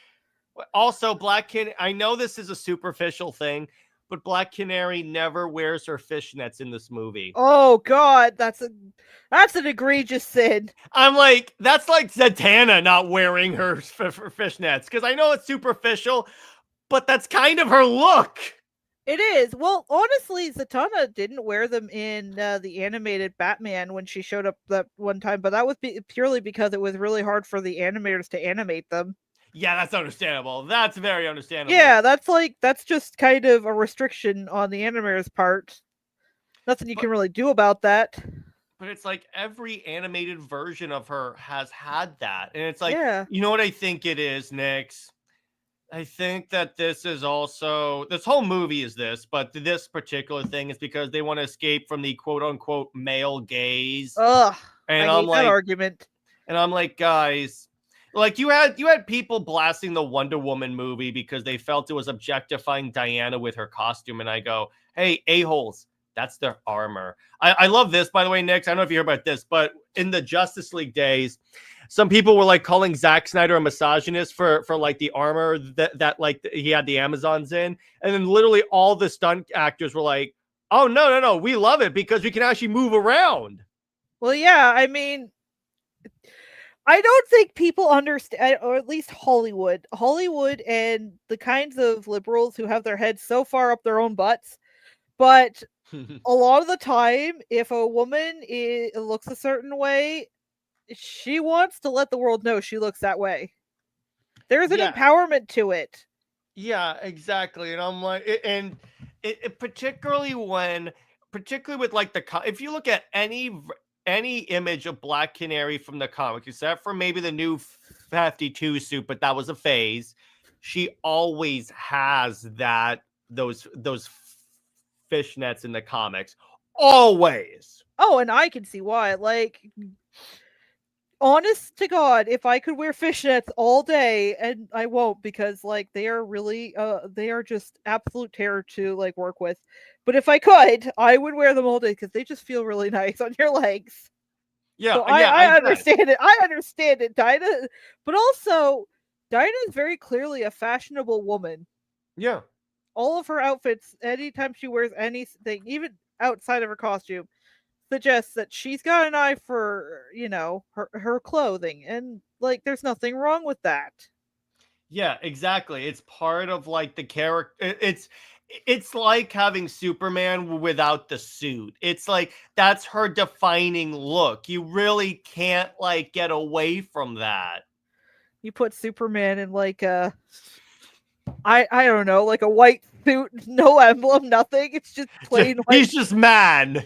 S1: also Black Canary. I know this is a superficial thing, but Black Canary never wears her fishnets in this movie.
S2: Oh God, that's an egregious sin.
S1: I'm like, that's like Zatanna not wearing her fishnets, because I know it's superficial, but that's kind of her look.
S2: It is. Well, honestly, Zatanna didn't wear them in the animated Batman when she showed up that one time, but that was purely because it was really hard for the animators to animate them.
S1: Yeah, that's understandable. That's very understandable.
S2: Yeah, that's just kind of a restriction on the animator's part. Nothing you can really do about that.
S1: But it's like every animated version of her has had that. And it's like, You know what I think it is, Nyx? I think that this is also, this whole movie is this, but this particular thing is because they want to escape from the quote unquote male gaze.
S2: Ugh,
S1: and
S2: I hate that argument.
S1: And I'm like, guys, like you had people blasting the Wonder Woman movie because they felt it was objectifying Diana with her costume. And I go, hey, a-holes, that's their armor. I love this, by the way, Nyx. I don't know if you hear about this, but in the Justice League days, some people were like calling Zack Snyder a misogynist for like the armor that like he had the Amazons in. And then literally all the stunt actors were like, oh, no, we love it because we can actually move around.
S2: Well, yeah, I mean, I don't think people understand, or at least Hollywood and the kinds of liberals who have their heads so far up their own butts. But a lot of the time, if a woman looks a certain way, she wants to let the world know she looks that way. There's an empowerment to it.
S1: Yeah, exactly. And I'm like, and it particularly with like if you look at any image of Black Canary from the comic, except for maybe the new 52 suit, but that was a phase. She always has those fishnets in the comics. Always.
S2: Oh, and I can see why. Like, honest to God, if I could wear fishnets all day, and I won't because like they are really they are just absolute terror to like work with. But if I could, I would wear them all day because they just feel really nice on your legs.
S1: Yeah,
S2: so I understand it. I understand it, Dinah. But also, Dinah is very clearly a fashionable woman.
S1: Yeah.
S2: all of her outfits, anytime she wears anything, even outside of her costume, suggests that she's got an eye for, her clothing. And like there's nothing wrong with that.
S1: Yeah, exactly. It's part of like the character. It's like having Superman without the suit. It's like that's her defining look. You really can't like get away from that.
S2: You put Superman in like a I don't know, like a white suit, no emblem, nothing. It's just plain white.
S1: He's just man.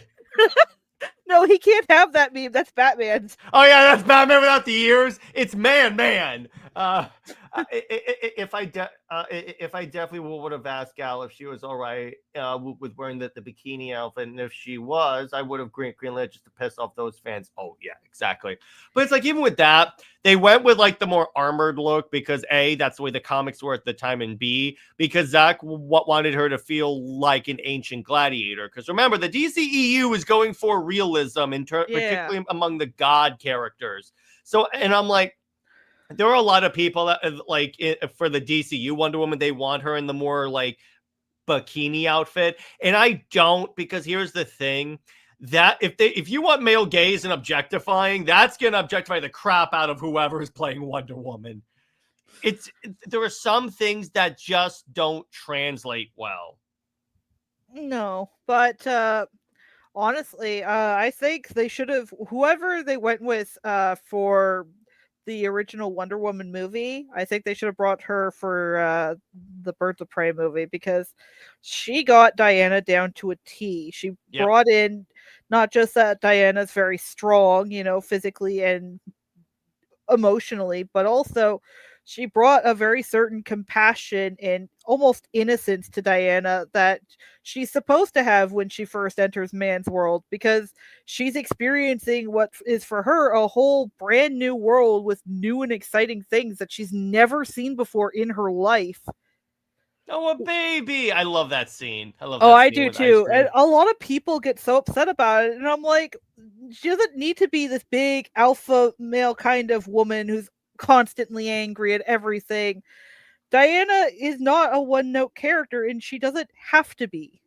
S2: No, he can't have that meme. That's Batman's.
S1: Oh yeah, that's Batman without the ears. It's man. If I definitely would have asked Gal if she was all right with wearing the bikini outfit, and if she was, I would have greenlit just to piss off those fans. Oh yeah, exactly. But it's like even with that, they went with like the more armored look because A, that's the way the comics were at the time, and B, because Zach wanted her to feel like an ancient gladiator. Because remember, the DCEU is going for realism, particularly among the god characters. So, and I'm like, there are a lot of people that like for the DCU Wonder Woman, they want her in the more like bikini outfit, and I don't, because here's the thing, that if you want male gaze and objectifying, that's gonna objectify the crap out of whoever is playing Wonder Woman. There are some things that just don't translate well.
S2: No, but honestly, I think they should have, whoever they went with for the original Wonder Woman movie, I think they should have brought her for the Birds of Prey movie, because she got Diana down to a T. She brought in not just that Diana's very strong, physically and emotionally, but also she brought a very certain compassion and almost innocence to Diana that she's supposed to have when she first enters man's world, because she's experiencing what is for her a whole brand new world with new and exciting things that she's never seen before in her life.
S1: Oh, a baby! I love that scene. I love.
S2: Oh, I do too. And a lot of people get so upset about it, and I'm like, she doesn't need to be this big alpha male kind of woman who's constantly angry at everything. Diana is not a one-note character, and she doesn't have to be.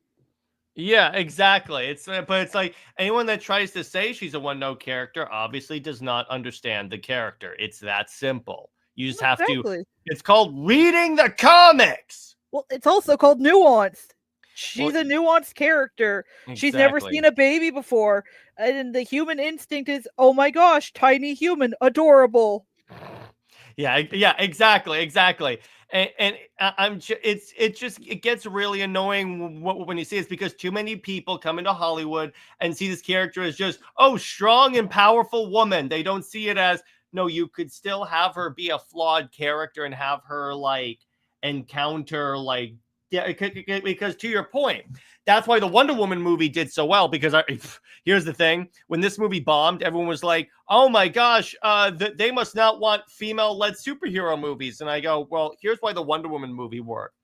S1: Yeah, exactly. But it's like anyone that tries to say she's a one-note character obviously does not understand the character. It's that simple. You just have to. It's called reading the comics.
S2: Well, it's also called nuanced. She's a nuanced character. Exactly. She's never seen a baby before, and the human instinct is, oh my gosh, tiny human, adorable.
S1: Yeah, exactly. And it gets really annoying when you see this, because too many people come into Hollywood and see this character as just, oh, strong and powerful woman. They don't see it as, no, you could still have her be a flawed character and have her like encounter like, yeah, because to your point, that's why the Wonder Woman movie did so well, because here's the thing, when this movie bombed, everyone was like, oh my gosh, they must not want female-led superhero movies. And I go, well, here's why the Wonder Woman movie worked.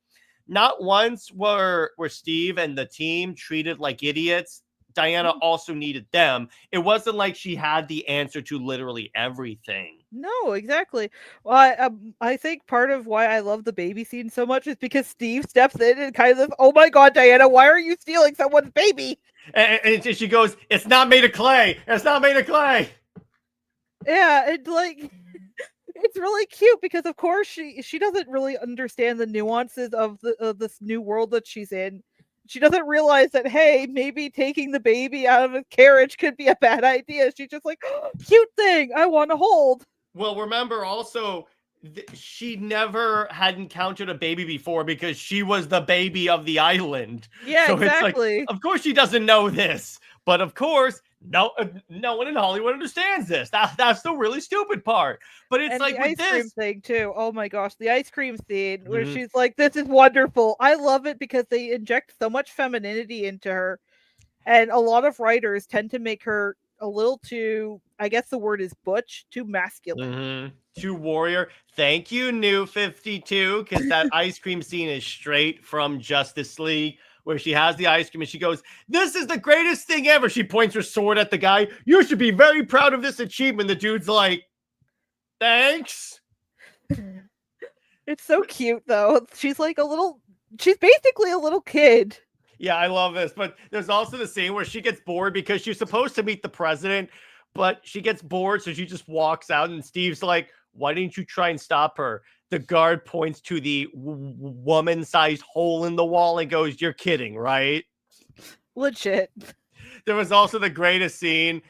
S1: Not once were Steve and the team treated like idiots. Diana also needed them. It wasn't like she had the answer to literally everything.
S2: No, exactly. Well, I think part of why I love the baby scene so much is because Steve steps in and kind of, oh my god, Diana, why are you stealing someone's baby?
S1: And she goes, it's not made of clay. It's not made of clay.
S2: Yeah, it's like, it's really cute because of course she doesn't really understand the nuances of this new world that she's in. She doesn't realize that, hey, maybe taking the baby out of a carriage could be a bad idea. She's just like, oh, cute thing, I want to hold.
S1: Well, remember also, she never had encountered a baby before because she was the baby of the island.
S2: Yeah,
S1: so
S2: exactly.
S1: It's like, of course she doesn't know this, but of course no one in Hollywood understands this. That's the really stupid part. But it's like
S2: the
S1: with
S2: ice cream
S1: this
S2: thing too. Oh my gosh, the ice cream scene where she's like, "This is wonderful." I love it because they inject so much femininity into her, and a lot of writers tend to make her a little too, I guess the word is butch, too masculine.
S1: Too warrior. Thank you, New 52, because that ice cream scene is straight from Justice League, where she has the ice cream and she goes, this is the greatest thing ever. She points her sword at the guy. You should be very proud of this achievement. The dude's like, thanks.
S2: It's so cute though. She's like a little she's basically a little kid.
S1: Yeah, I love this. But there's also the scene where she gets bored because she's supposed to meet the president, but she gets bored, so she just walks out. And Steve's like, "Why didn't you try and stop her?" The guard points to the woman-sized hole in the wall and goes, "You're kidding, right?"
S2: Legit.
S1: There was also the greatest scene.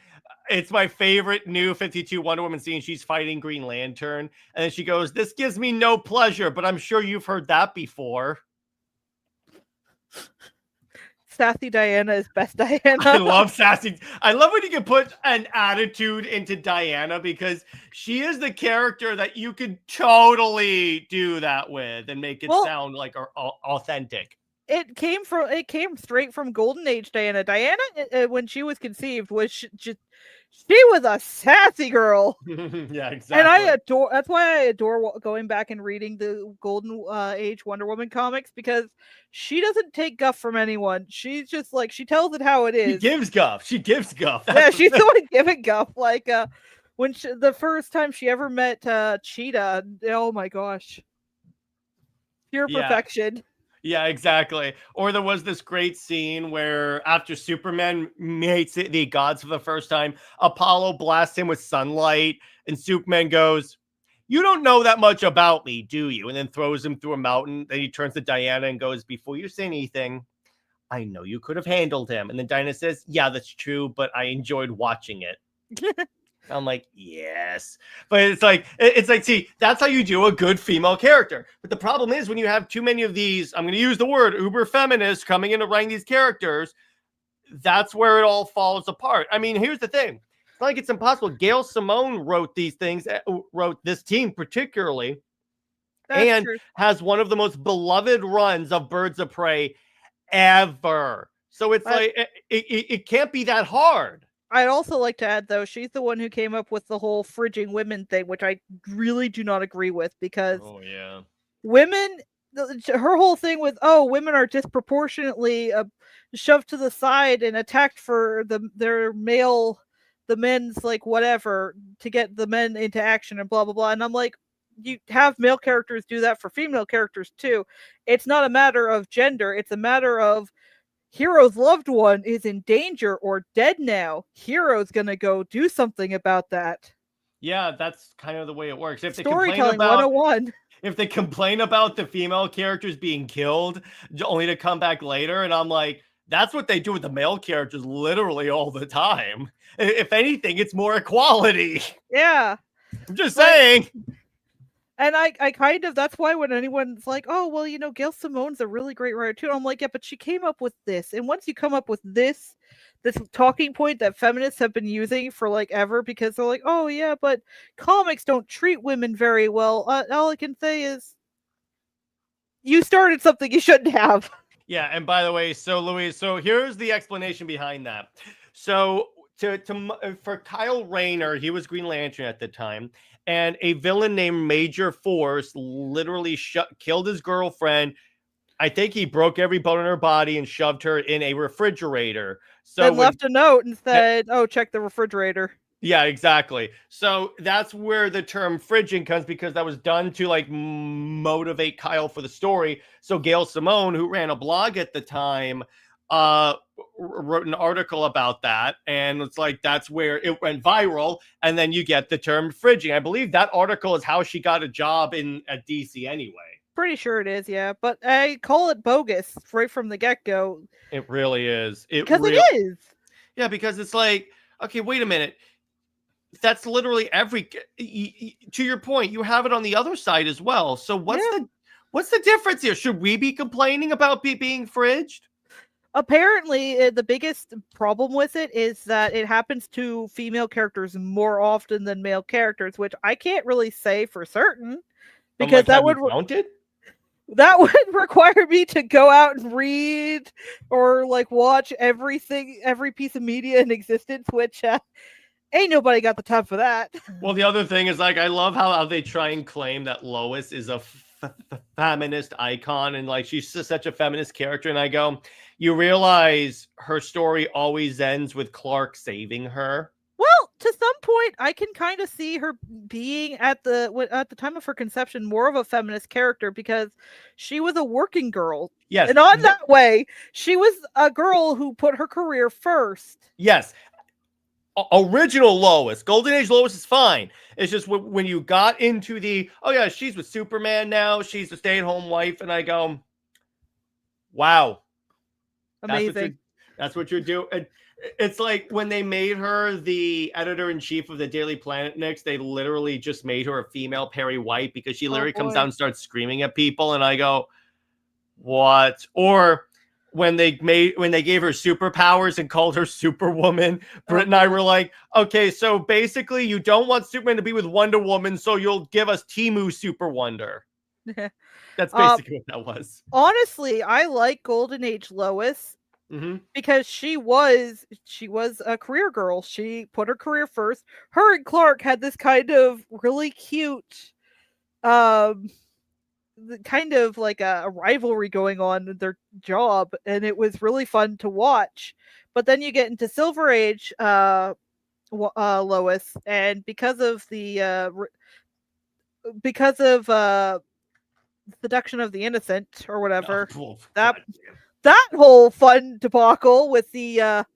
S1: It's my favorite new 52 Wonder Woman scene. She's fighting Green Lantern. And then she goes, "This gives me no pleasure, but I'm sure you've heard that before."
S2: Sassy Diana is best Diana.
S1: I love Sassy. I love when you can put an attitude into Diana, because she is the character that you could totally do that with and make it sound like authentic.
S2: It came straight from Golden Age Diana. Diana, when she was conceived, was she was a sassy girl.
S1: Yeah, exactly.
S2: And that's why I adore going back and reading the Golden Age Wonder Woman comics, because she doesn't take guff from anyone. She's just like, she tells it how it is.
S1: She gives guff.
S2: That's she's the one giving guff. Like when the first time she ever met Cheetah, oh my gosh, pure perfection.
S1: Yeah, exactly. Or there was this great scene where after Superman meets the gods for the first time, Apollo blasts him with sunlight, and Superman goes, "You don't know that much about me, do you?" And then throws him through a mountain. Then he turns to Diana and goes, "Before you say anything, I know you could have handled him." And then Diana says, "Yeah, that's true, but I enjoyed watching it." I'm like, yes. But it's like, see, that's how you do a good female character. But the problem is, when you have too many of these, I'm going to use the word uber feminists coming in to writing these characters, that's where it all falls apart. I mean, here's the thing. It's not like it's impossible. Gail Simone wrote these things, wrote this team particularly, and has one of the most beloved runs of Birds of Prey ever. So it's like, it can't be that hard.
S2: I'd also like to add, though, she's the one who came up with the whole fridging women thing, which I really do not agree with, because women, her whole thing with, women are disproportionately shoved to the side and attacked for the men's, like, whatever, to get the men into action and blah, blah, blah. And I'm like, you have male characters do that for female characters, too. It's not a matter of gender. It's a matter of, Hero's loved one is in danger or dead now. Hero's gonna go do something about that.
S1: Yeah, that's kind of the way it works. If
S2: Storytelling 101.
S1: If they complain about the female characters being killed only to come back later, and I'm like, that's what they do with the male characters literally all the time. If anything, it's more equality.
S2: Yeah.
S1: I'm just saying.
S2: And I kind of, that's why when anyone's like, "Oh, well, Gail Simone's a really great writer too," I'm like, yeah, but she came up with this. And once you come up with this talking point that feminists have been using for like ever, because they're like, "Oh yeah, but comics don't treat women very well." All I can say is, you started something you shouldn't have.
S1: Yeah, and by the way, so Louise, so here's the explanation behind that. So for Kyle Rayner, he was Green Lantern at the time, and a villain named Major Force literally killed his girlfriend. I think he broke every bone in her body and shoved her in a refrigerator. So
S2: then left a note and said, "Oh, check the refrigerator."
S1: Yeah, exactly. So that's where the term fridging comes, because that was done to like motivate Kyle for the story. So Gail Simone, who ran a blog at the time, wrote an article about that, and it's like that's where it went viral, and then you get the term fridging. I believe that article is how she got a job at DC anyway.
S2: Pretty sure it is, yeah, but I call it bogus right from the get-go.
S1: It really is.
S2: Because it is.
S1: Yeah, because it's like, okay, wait a minute. That's literally to your point, you have it on the other side as well. So what's the difference here? Should we be complaining about being fridged?
S2: Apparently, the biggest problem with it is that it happens to female characters more often than male characters, which I can't really say for certain, because that would require me to go out and read or like watch every piece of media in existence, which ain't nobody got the time for that.
S1: Well, the other thing is, like, I love how they try and claim that Lois is a feminist icon, and like she's just such a feminist character, and I go, you realize her story always ends with Clark saving her?
S2: Well, to some point, I can kind of see her being at the time of her conception more of a feminist character because she was a working girl.
S1: Yes.
S2: And on that way, she was a girl who put her career first.
S1: Yes. Original Lois, Golden Age Lois is fine. It's just when you got into the, oh yeah, she's with Superman now, she's a stay-at-home wife, and I go, wow,
S2: Amazing.
S1: That's what you're doing. It's like when they made her the editor-in-chief of the Daily Planet next, they literally just made her a female Perry White because she literally comes out and starts screaming at people, and I go, what? Or when they gave her superpowers and called her Superwoman, Britt and I were like, okay, so basically you don't want Superman to be with Wonder Woman, so you'll give us Temu Super Wonder. That's basically what that was.
S2: Honestly, I like Golden Age Lois because she was a career girl. She put her career first. Her and Clark had this kind of really cute kind of like a rivalry going on in their job, and it was really fun to watch. But then you get into Silver Age Lois, and because of the seduction of the innocent or whatever, that whole fun debacle with the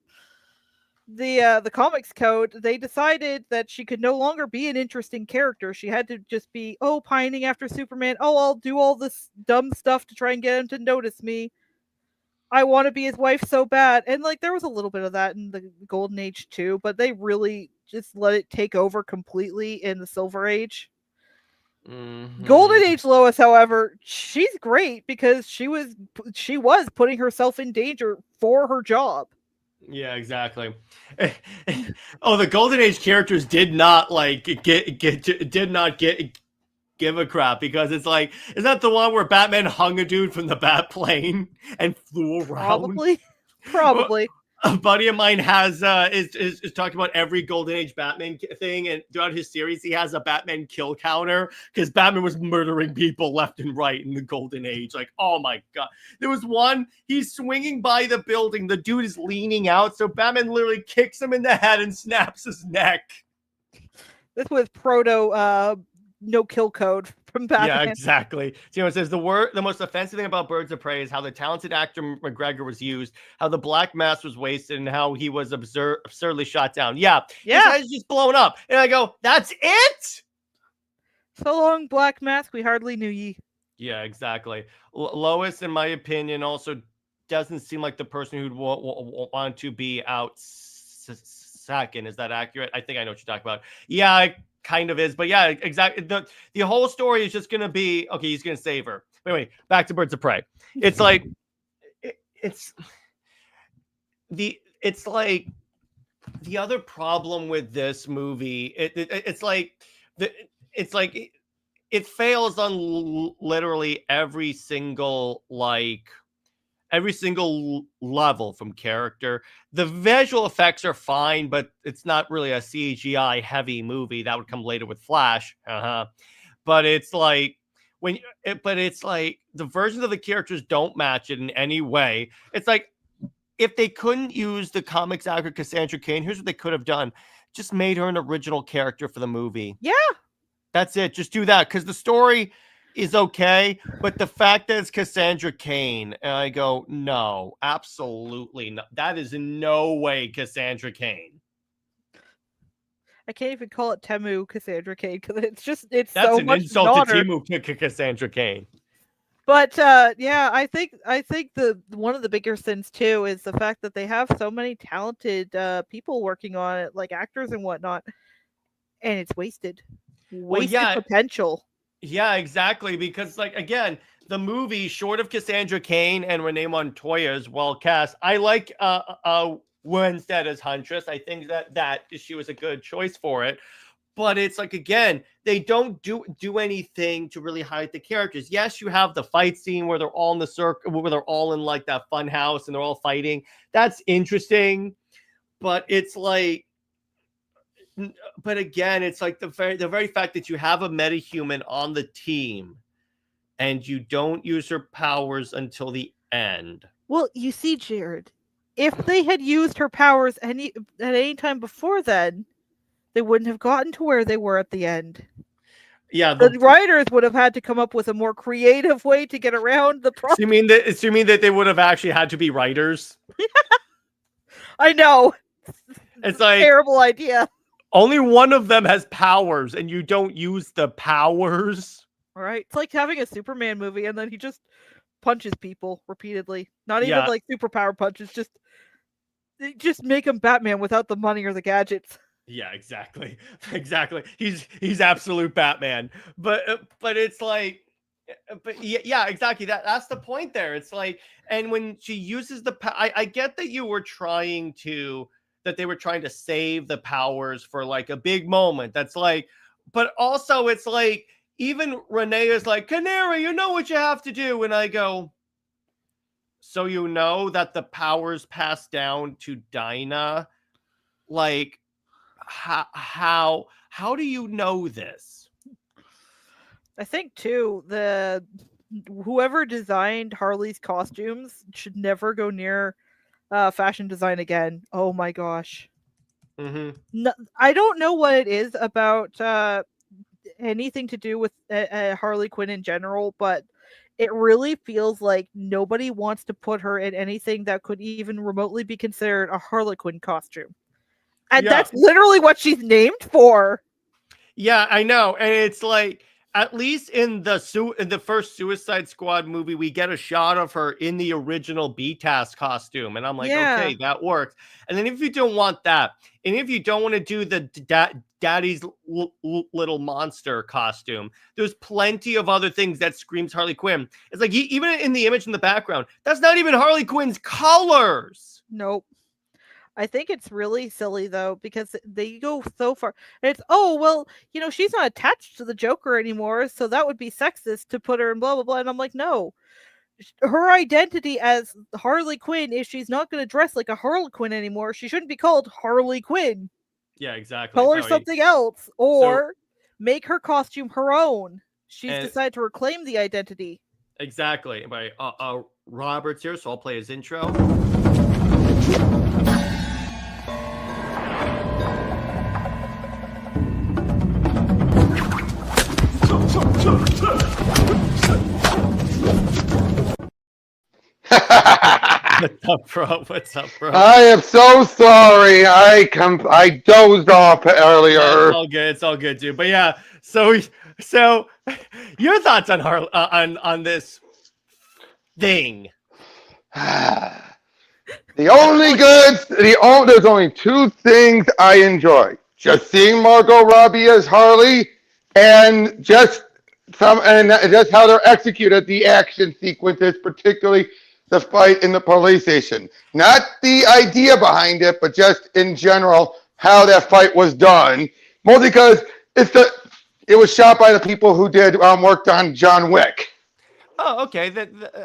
S2: comics code, they decided that she could no longer be an interesting character. She had to just be, pining after Superman. I'll do all this dumb stuff to try and get him to notice me. I want to be his wife so bad. And like there was a little bit of that in the Golden Age too, but they really just let it take over completely in the Silver Age. Golden Age Lois, however, she's great because she was putting herself in danger for her job.
S1: Yeah, exactly. The Golden Age characters did not give a crap because it's like, is that the one where Batman hung a dude from the bat plane and flew around?
S2: Probably.
S1: A buddy of mine has is talking about every Golden Age Batman thing, and throughout his series, he has a Batman kill counter because Batman was murdering people left and right in the Golden Age. Like, oh my god, there was one. He's swinging by the building, the dude is leaning out, so Batman literally kicks him in the head and snaps his neck.
S2: This was proto no kill code from Batman.
S1: Yeah, exactly. So, it says the most offensive thing about Birds of Prey is how the talented actor McGregor was used, how the black mask was wasted, and how he was absurdly shot down. Yeah. His head is just blown up. And I go, that's it?
S2: So long, Black Mask, we hardly knew ye.
S1: Yeah, exactly. Lois, in my opinion, also doesn't seem like the person who'd want to be out second. Is that accurate? I think I know what you're talking about. Yeah, kind of is, but yeah, exactly. The whole story is just gonna be, okay, he's gonna save her. But anyway, back to Birds of Prey. It's like it's like the other problem with this movie. It's like it fails on literally every single level from character. The visual effects are fine, but it's not really a CGI heavy movie. That would come later with Flash. But it's like the versions of the characters don't match it in any way. It's like if they couldn't use the comics actor Cassandra Cain, here's what they could have done. Just made her an original character for the movie.
S2: Yeah.
S1: That's it. Just do that because the story is okay, but the fact that it's Cassandra Cain, and I go, no, absolutely not. That is in no way Cassandra Cain.
S2: I can't even call it Temu Cassandra Cain because that's
S1: so
S2: an much
S1: insult to Temu Cassandra Cain.
S2: But yeah, I think the one of the bigger sins too is the fact that they have so many talented people working on it, like actors and whatnot, and it's wasted potential.
S1: Yeah, exactly. Because, like, again, the movie, short of Cassandra Cain and Renee Montoya as well cast, I like Winstead as Huntress. I think that she was a good choice for it. But it's like, again, they don't do anything to really hide the characters. Yes, you have the fight scene where they're all in the circle, where they're all in like that fun house and they're all fighting. That's interesting. But it's like, but again, it's like the very fact that you have a metahuman on the team and you don't use her powers until the end.
S2: Well, you see, Jared, if they had used her powers at any time before then, they wouldn't have gotten to where they were at the end.
S1: Yeah,
S2: The writers would have had to come up with a more creative way to get around the problem.
S1: So you mean that they would have actually had to be writers?
S2: I know.
S1: It's like
S2: terrible idea.
S1: Only one of them has powers, and you don't use the powers.
S2: Right? It's like having a Superman movie, and then he just punches people repeatedly. Not even like superpower punches. Just make him Batman without the money or the gadgets.
S1: Yeah, exactly. Exactly. He's absolute Batman. But it's like, but yeah, exactly. That's the point there. It's like, and when she uses I get that they were trying to save the powers for like a big moment. That's like, but also it's like, even Renee is like, Canary, you know what you have to do. And I go, so you know that the powers pass down to Dinah? Like, how do you know this?
S2: I think too, whoever designed Harley's costumes should never go near fashion design again. Oh my gosh.
S1: Mm-hmm.
S2: No, I don't know what it is about anything to do with Harley Quinn in general, but it really feels like nobody wants to put her in anything that could even remotely be considered a Harley Quinn costume. And that's literally what she's named for. Yeah,
S1: I know. And it's like, at least in the first Suicide Squad movie, we get a shot of her in the original B-Task costume. And I'm like, okay, that works. And then if you don't want that, and if you don't want to do the Daddy's Little Monster costume, there's plenty of other things that screams Harley Quinn. It's like, even in the image in the background, that's not even Harley Quinn's colors.
S2: Nope. I think it's really silly though, because they go so far. And it's, oh, well, she's not attached to the Joker anymore, so that would be sexist to put her in blah, blah, blah. And I'm like, no. Her identity as Harley Quinn is she's not going to dress like a Harley Quinn anymore. She shouldn't be called Harley Quinn.
S1: Yeah, exactly.
S2: Call her something else, or make her costume her own. She's decided to reclaim the identity.
S1: Exactly. By Robert's here, so I'll play his intro. What's up, bro?
S3: I am so sorry. I dozed off earlier.
S1: It's all good, dude. But yeah, so your thoughts on on this thing?
S3: There's only two things I enjoy: just seeing Margot Robbie as Harley, and just how they're executed the action sequences, particularly the fight in the police station. Not the idea behind it, but just in general how that fight was done. Mostly because it was shot by the people who worked on John Wick.
S1: Oh, okay.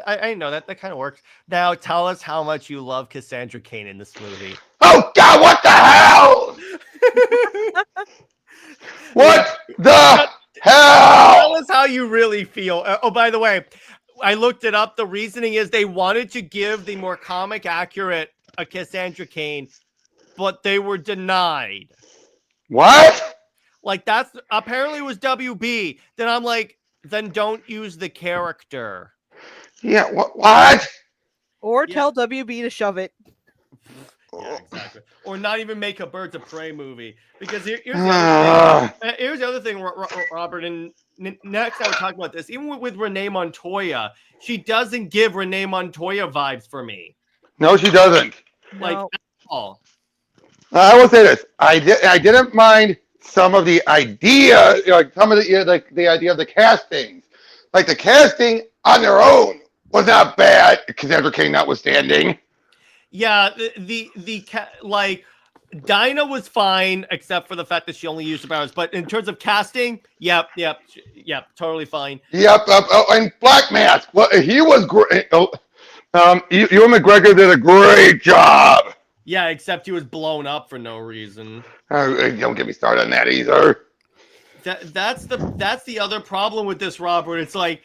S1: I know that kind of works. Now, tell us how much you love Cassandra Cain in this movie.
S3: Oh God! What the hell? What the hell?
S1: Tell us how you really feel. Oh, by the way, I looked it up. The reasoning is they wanted to give the more comic accurate Cassandra Cain, but they were denied.
S3: What?
S1: Like, that's apparently it was WB. Then I'm like, then don't use the character.
S3: Yeah, what?
S2: Or tell WB to shove it.
S1: Yeah, exactly. Or not even make a Birds of Prey movie. Because here's the other thing, Robert, and next I would talk about this. Even with Renee Montoya, she doesn't give Renee Montoya vibes for me.
S3: No, she doesn't.
S1: Like, at all.
S3: I will say this. I didn't mind some of the idea, the idea of the castings. Like, the casting on their own was not bad, Cassandra Cain notwithstanding.
S1: Yeah, like, Dinah was fine, except for the fact that she only used the powers. But in terms of casting, yep, totally fine.
S3: Yep, and Black Mask, well, he was great. Ewan McGregor did a great job.
S1: Yeah, except he was blown up for no reason.
S3: Don't get me started on that either.
S1: That's the other problem with this, Robert. It's like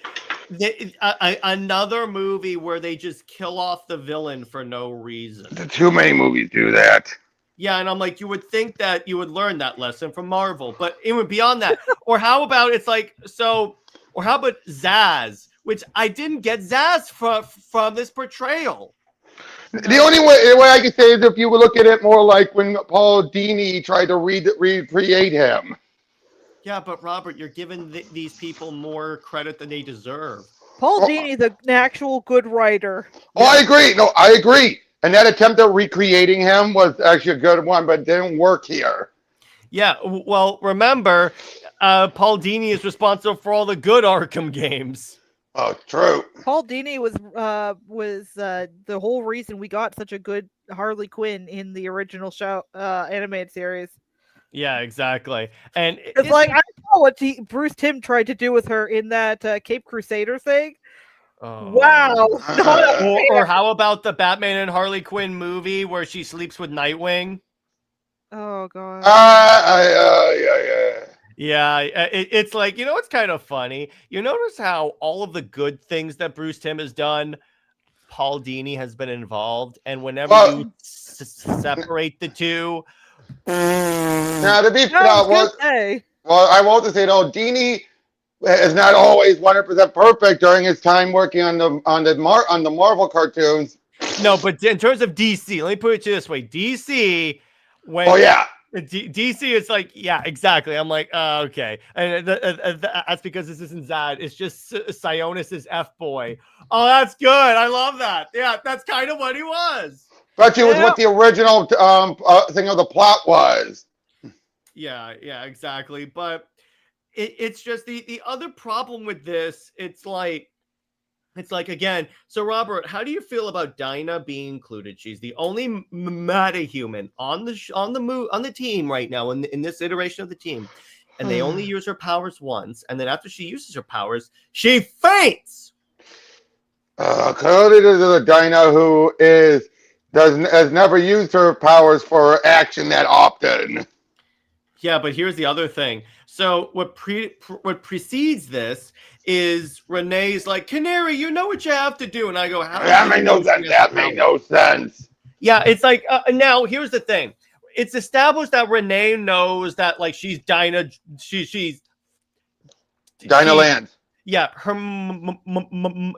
S1: another movie where they just kill off the villain for no reason.
S3: Too many movies do that.
S1: Yeah, and I'm like, you would think that you would learn that lesson from Marvel, but even beyond that, or how about it's like so, or how about Zsasz, which I didn't get Zsasz from this portrayal.
S3: The only way I could say is if you would look at it more like when Paul Dini tried to recreate him.
S1: Yeah, but Robert, you're giving these people more credit than they deserve.
S2: Paul Dini's an actual good writer.
S3: Oh, I agree. No, I agree. And that attempt at recreating him was actually a good one, but it didn't work here.
S1: Yeah, well, remember, Paul Dini is responsible for all the good Arkham games.
S3: Oh, true.
S2: Paul Dini was the whole reason we got such a good Harley Quinn in the original show animated series.
S1: Yeah, exactly. And
S2: it's like I saw what Bruce Timm tried to do with her in that Cape Crusader thing. Oh. Wow.
S1: Or how about the Batman and Harley Quinn movie where she sleeps with Nightwing?
S2: Oh god.
S1: Yeah, it's like, you know, it's kind of funny. You notice how all of the good things that Bruce Timm has done, Paul Dini has been involved, and whenever you separate the two.
S3: Now, to be fair, well, I want to say though, Dini is not always 100% perfect during his time working on the Marvel cartoons.
S1: No, but in terms of DC, let me put it this way: DC, when DC, it's like, yeah, exactly. I'm like, okay, and that's because this isn't Zad. It's just Sionis's F-boy. Oh, that's good. I love that. Yeah, that's kind of what he was.
S3: Especially with what the original thing of the plot was.
S1: Yeah, exactly. But it's just the other problem with this. It's like again. So Robert, how do you feel about Dinah being included? She's the only meta-human on the team right now in this iteration of the team, and they only use her powers once. And then after she uses her powers, she faints.
S3: Clearly, there's a Dinah who has never used her powers for action that often.
S1: Yeah, but here's the other thing. So what precedes this is Renee's like, Canary, you know what you have to do. And I go,
S3: that made no sense. That made no sense.
S1: Yeah, it's like, now here's the thing. It's established that Renee knows that, like, she's Dinah. She's
S3: Dinah Land.
S1: Yeah,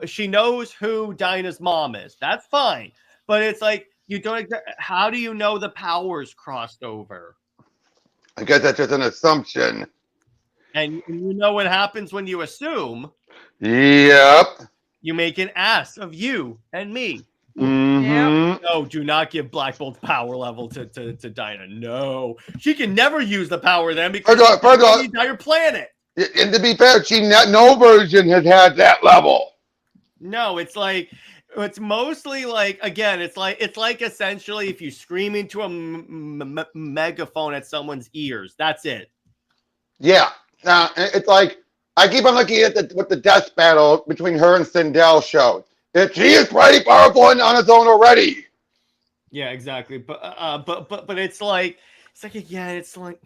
S1: she knows who Dinah's mom is. That's fine. But it's like, how do you know the powers crossed over?
S3: I guess that's just an assumption.
S1: And you know what happens when you assume?
S3: Yep.
S1: You make an ass of you and me.
S3: Mm-hmm.
S1: Yep. No, do not give Black Bolt's power level to Dinah. No. She can never use the power then because she's the entire planet.
S3: And to be fair, no version has had that level.
S1: No, it's like... It's mostly like, again, it's like essentially if you scream into a megaphone at someone's ears, that's it.
S3: Yeah. It's like, I keep on looking at what the death battle between her and Sindel showed. She is pretty powerful on its own already.
S1: Yeah, exactly. But it's like again, it's like.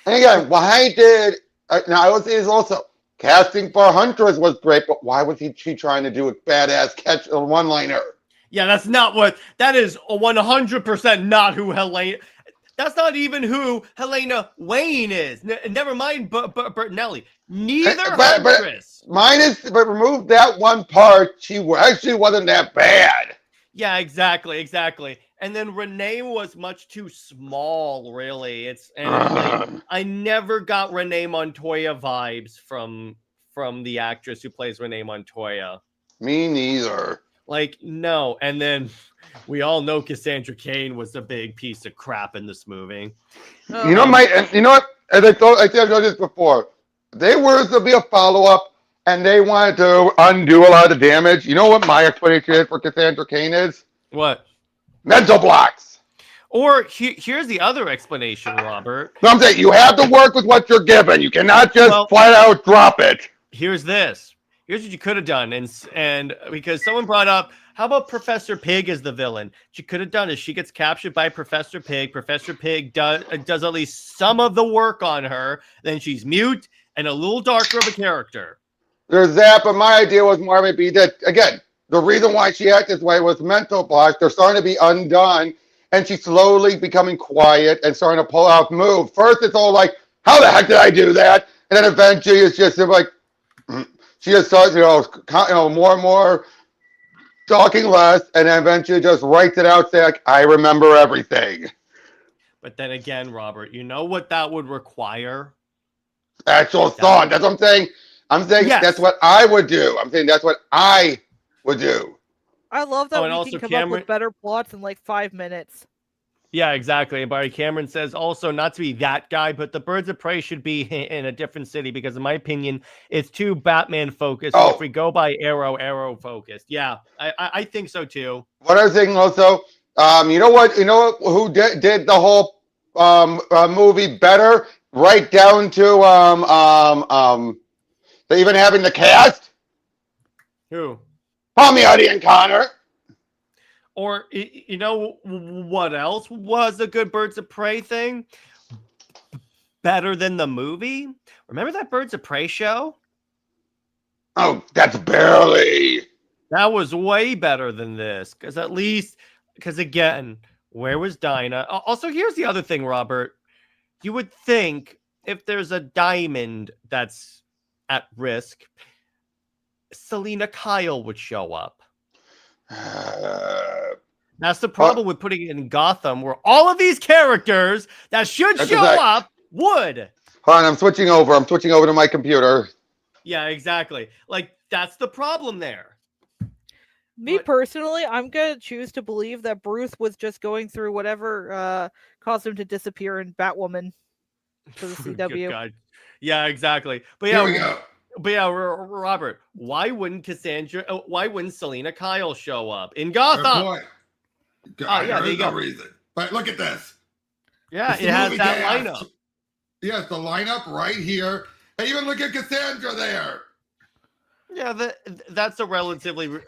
S3: And again, why did now I would say is also. Casting for Huntress was great, but why was she trying to do a badass catch a one-liner?
S1: Yeah, that is 100% not who Helena. That's not even who Helena Wayne is. Never mind Bertinelli. Neither Huntress.
S3: But remove that one part, she actually wasn't that bad.
S1: Yeah, exactly. And then Renee was much too small, really. I never got Renee Montoya vibes from the actress who plays Renee Montoya.
S3: Me neither.
S1: Like, no. And then we all know Cassandra Cain was a big piece of crap in this movie.
S3: You know what? As I told this before, they were to be a follow-up, and they wanted to undo a lot of the damage. You know what my explanation is for Cassandra Cain is?
S1: What?
S3: Mental blocks.
S1: Or here's the other explanation, Robert.
S3: I'm saying you have to work with what you're given. You cannot just flat out drop it.
S1: Here's this. Here's what you could have done, and because someone brought up, how about Professor Pig as the villain? What you could have done is she gets captured by Professor Pig. Professor Pig does at least some of the work on her. Then she's mute and a little darker of a character.
S3: There's that, but my idea was more maybe that again. The reason why she acted this way was mental blocks. They're starting to be undone. and she's slowly becoming quiet and starting to pull out moves. First, it's all like, how the heck did I do that? And then eventually it's just like, she just starts, more and more talking less, and then eventually just writes it out, saying, like, I remember everything.
S1: But then again, Robert, you know what that would require?
S3: Actual thought. That's what I'm saying. I'm saying that's what I would do. I'm saying that's what I would do.
S2: I love that
S1: and
S2: we can come up with better plots in like 5 minutes.
S1: Yeah, exactly. And Barry Cameron says also, not to be that guy, but the Birds of Prey should be in a different city because, in my opinion, it's too Batman focused.
S3: Oh.
S1: If we go by Arrow focused. Yeah, I think so too.
S3: What I was thinking also, you know what? Who did the whole movie better? Right down to even having the cast.
S1: Who?
S3: Palmiotti and Connor.
S1: Or, you know what else was a good Birds of Prey thing? Better than the movie? Remember that Birds of Prey show?
S3: Oh, that's barely.
S1: That was way better than this. Because again, where was Dinah? Also, here's the other thing, Robert. You would think if there's a diamond that's at risk, Selena Kyle would show up. That's the problem with putting it in Gotham, where all of these characters that should show up would.
S3: Hold on, I'm switching over. I'm switching over to my computer.
S1: Yeah, exactly. Like, that's the problem there.
S2: Me personally, I'm going to choose to believe that Bruce was just going through whatever caused him to disappear in Batwoman for the CW.
S1: God. Yeah, exactly. But
S3: Here we go.
S1: But yeah, Robert, why wouldn't Selena Kyle show up in Gotham?
S4: There is no reason. But look at this.
S1: Yeah, it has that lineup.
S4: Yes, the lineup right here. And even look at Cassandra there.
S1: Yeah, that's a relatively good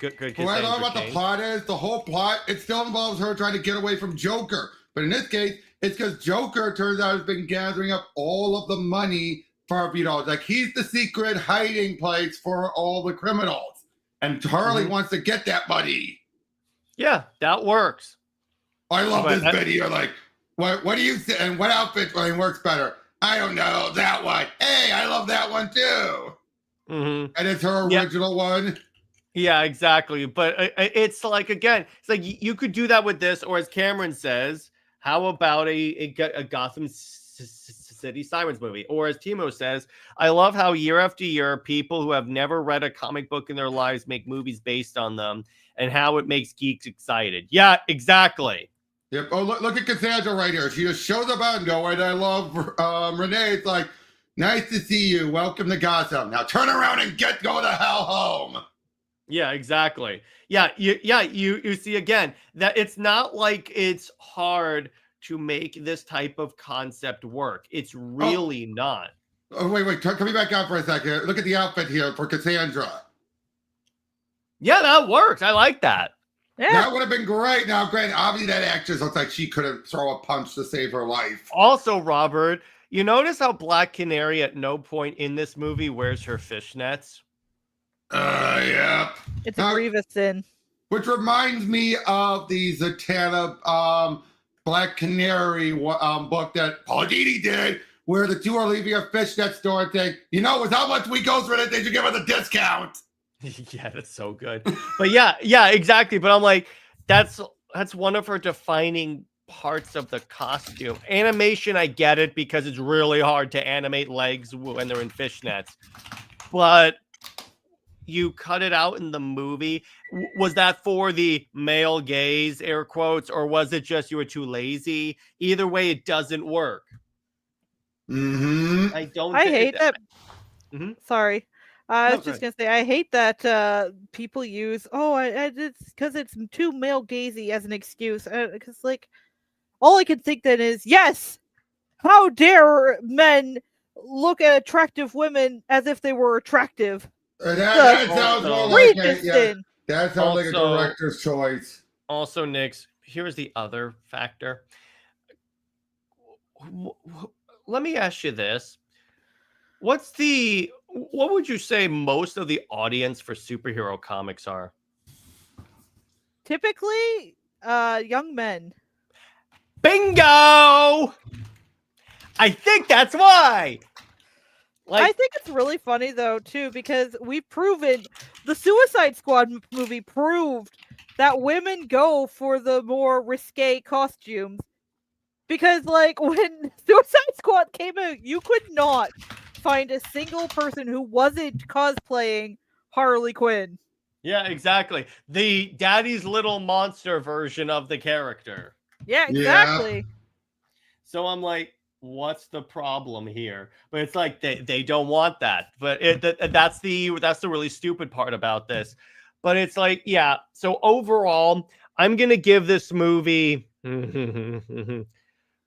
S1: Cassandra.
S4: What I love about the plot is the whole plot, it still involves her trying to get away from Joker. But in this case, it's because Joker turns out has been gathering up all of the money for, like he's the secret hiding place for all the criminals. And Harley wants to get that money.
S1: Yeah, that works.
S4: I love this video. Like, what do you say? And what outfit works better? I don't know. That one. Hey, I love that one too.
S1: Mm-hmm.
S4: And it's her original one.
S1: Yeah, exactly. But it's like, again, it's like you could do that with this, or as Cameron says, how about a Gotham City Sirens movie? Or as Timo says, I love how year after year, people who have never read a comic book in their lives make movies based on them, and how it makes geeks excited. Yeah, exactly.
S4: Yep. Oh, look at Cassandra right here. She just shows up out of nowhere, and I love Renee. It's like, nice to see you. Welcome to Gotham. Now turn around and go the hell home.
S1: Yeah, exactly. Yeah, you see again that it's not like it's hard to make this type of concept work. It's really not.
S4: Oh, wait. Come me back out for a second. Look at the outfit here for Cassandra.
S1: Yeah, that works. I like that.
S2: Yeah.
S4: That would have been great. Now, granted, obviously that actress looks like she couldn't throw a punch to save her life.
S1: Also, Robert, you notice how Black Canary at no point in this movie wears her fishnets?
S4: Yeah.
S2: It's a grievous sin.
S4: Which reminds me of the Zatanna Black Canary book that Paul Dini did, where the two are leaving a fishnet store and saying, with how much we go through it, they should give us a discount.
S1: Yeah, that's so good. But yeah, exactly. But I'm like, that's one of her defining parts of the costume. Animation, I get it, because it's really hard to animate legs when they're in fishnets. But you cut it out in the movie. Was that for the male gaze, air quotes, or was it just you were too lazy? Either way, it doesn't work.
S4: Mm-hmm.
S2: I hate that. Mm-hmm. Sorry. I was just going to say, I hate that people use, it's because it's too male gazy as an excuse. Because, all I can think then is, yes, how dare men look at attractive women as if they were attractive?
S4: That sounds more like that sounds like a director's choice.
S1: Also, Nix, here's the other factor. Let me ask you this. What would you say most of the audience for superhero comics are?
S2: Typically, young men.
S1: Bingo! I think that's why.
S2: I think it's really funny though too, because we've proven the Suicide Squad movie proved that women go for the more risque costumes. Because like when Suicide Squad came out, you could not find a single person who wasn't cosplaying Harley Quinn.
S1: Yeah, exactly. The Daddy's Little Monster version of the character.
S2: Yeah, exactly.
S1: So I'm like, what's the problem here? But it's like they don't want that. But that's the really stupid part about this. But it's like, yeah. So overall, I'm gonna give this movie about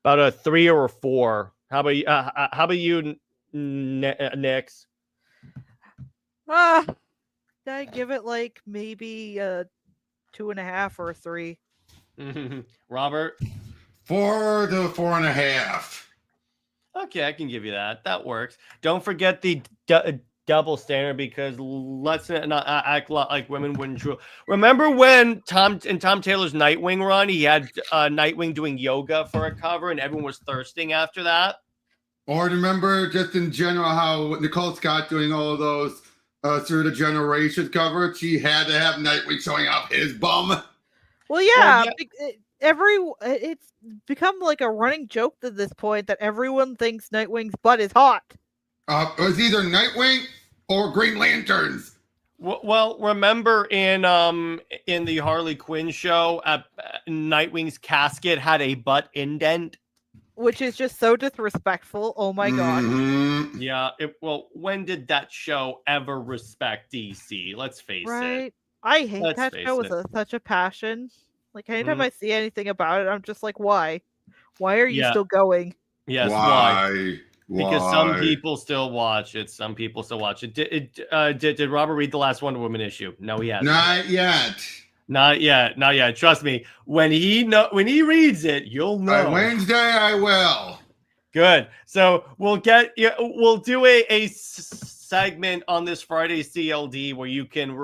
S1: a 3 or a 4. How about you, Nix?
S2: I give it like maybe a 2.5 or a 3.
S1: Robert?
S4: 4 to 4.5.
S1: Okay, I can give you that. That works. Don't forget the double standard, because let's not act like women wouldn't true. Remember when Tom Taylor's Nightwing run, he had Nightwing doing yoga for a cover, and everyone was thirsting after that?
S4: Or remember, just in general, how Nicole Scott doing all those through the generation cover, she had to have Nightwing showing off his bum.
S2: Well, yeah. It's become like a running joke to this point that everyone thinks Nightwing's butt is hot.
S4: It was either Nightwing or Green Lanterns.
S1: Well, remember in the Harley Quinn show, Nightwing's casket had a butt indent,
S2: which is just so disrespectful. Oh my god.
S4: Mm-hmm.
S1: Yeah. Well, when did that show ever respect DC? Let's face it.
S2: I hate that show with such a passion. Like anytime I see anything about it, I'm just like, why? Why are you still going?
S1: Yes,
S4: why?
S1: Because some people still watch it. Some people still watch it. Did Robert read the last Wonder Woman issue? No, he hasn't.
S4: Not yet.
S1: Not yet. Trust me. When he reads it, you'll know.
S4: By Wednesday, I will.
S1: Good. So we'll do a segment on this Friday CLD where you can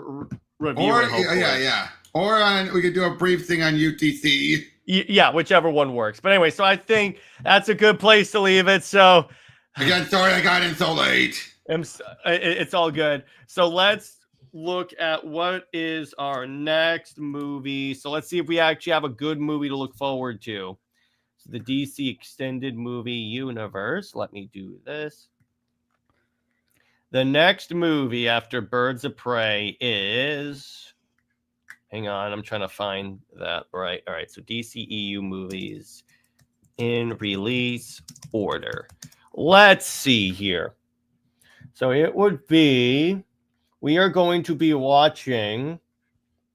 S1: review it.
S4: Yeah. Or we could do a brief thing on UTC.
S1: Yeah, whichever one works. But anyway, so I think that's a good place to leave it. So
S4: again, sorry I got in so late.
S1: It's all good. So let's look at what is our next movie. So let's see if we actually have a good movie to look forward to. So the DC Extended Movie Universe. Let me do this. The next movie after Birds of Prey is... Hang on, I'm trying to find that right. All right, so DCEU movies in release order. Let's see here. So it would be... We are going to be watching...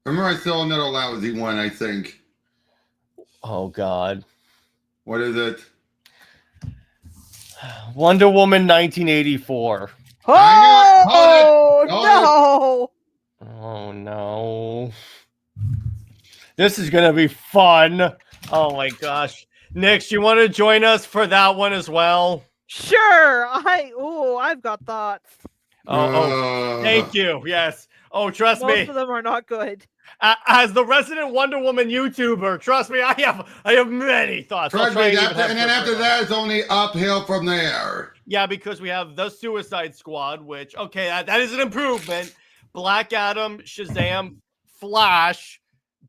S4: Remember, I saw another lousy one, I think.
S1: Oh, God.
S4: What is it?
S1: Wonder Woman 1984.
S2: Oh, no!
S1: Oh, no. This is going to be fun. Oh, my gosh. Nix, you want to join us for that one as well?
S2: Sure. I've got thoughts.
S1: Oh, thank you. Yes. Oh, trust me.
S2: Most of them are not good.
S1: As the resident Wonder Woman YouTuber, trust me, I have many thoughts.
S4: Trust me, and then after that, it's only uphill from there.
S1: Yeah, because we have the Suicide Squad, which, okay, that is an improvement. Black Adam, Shazam, Flash,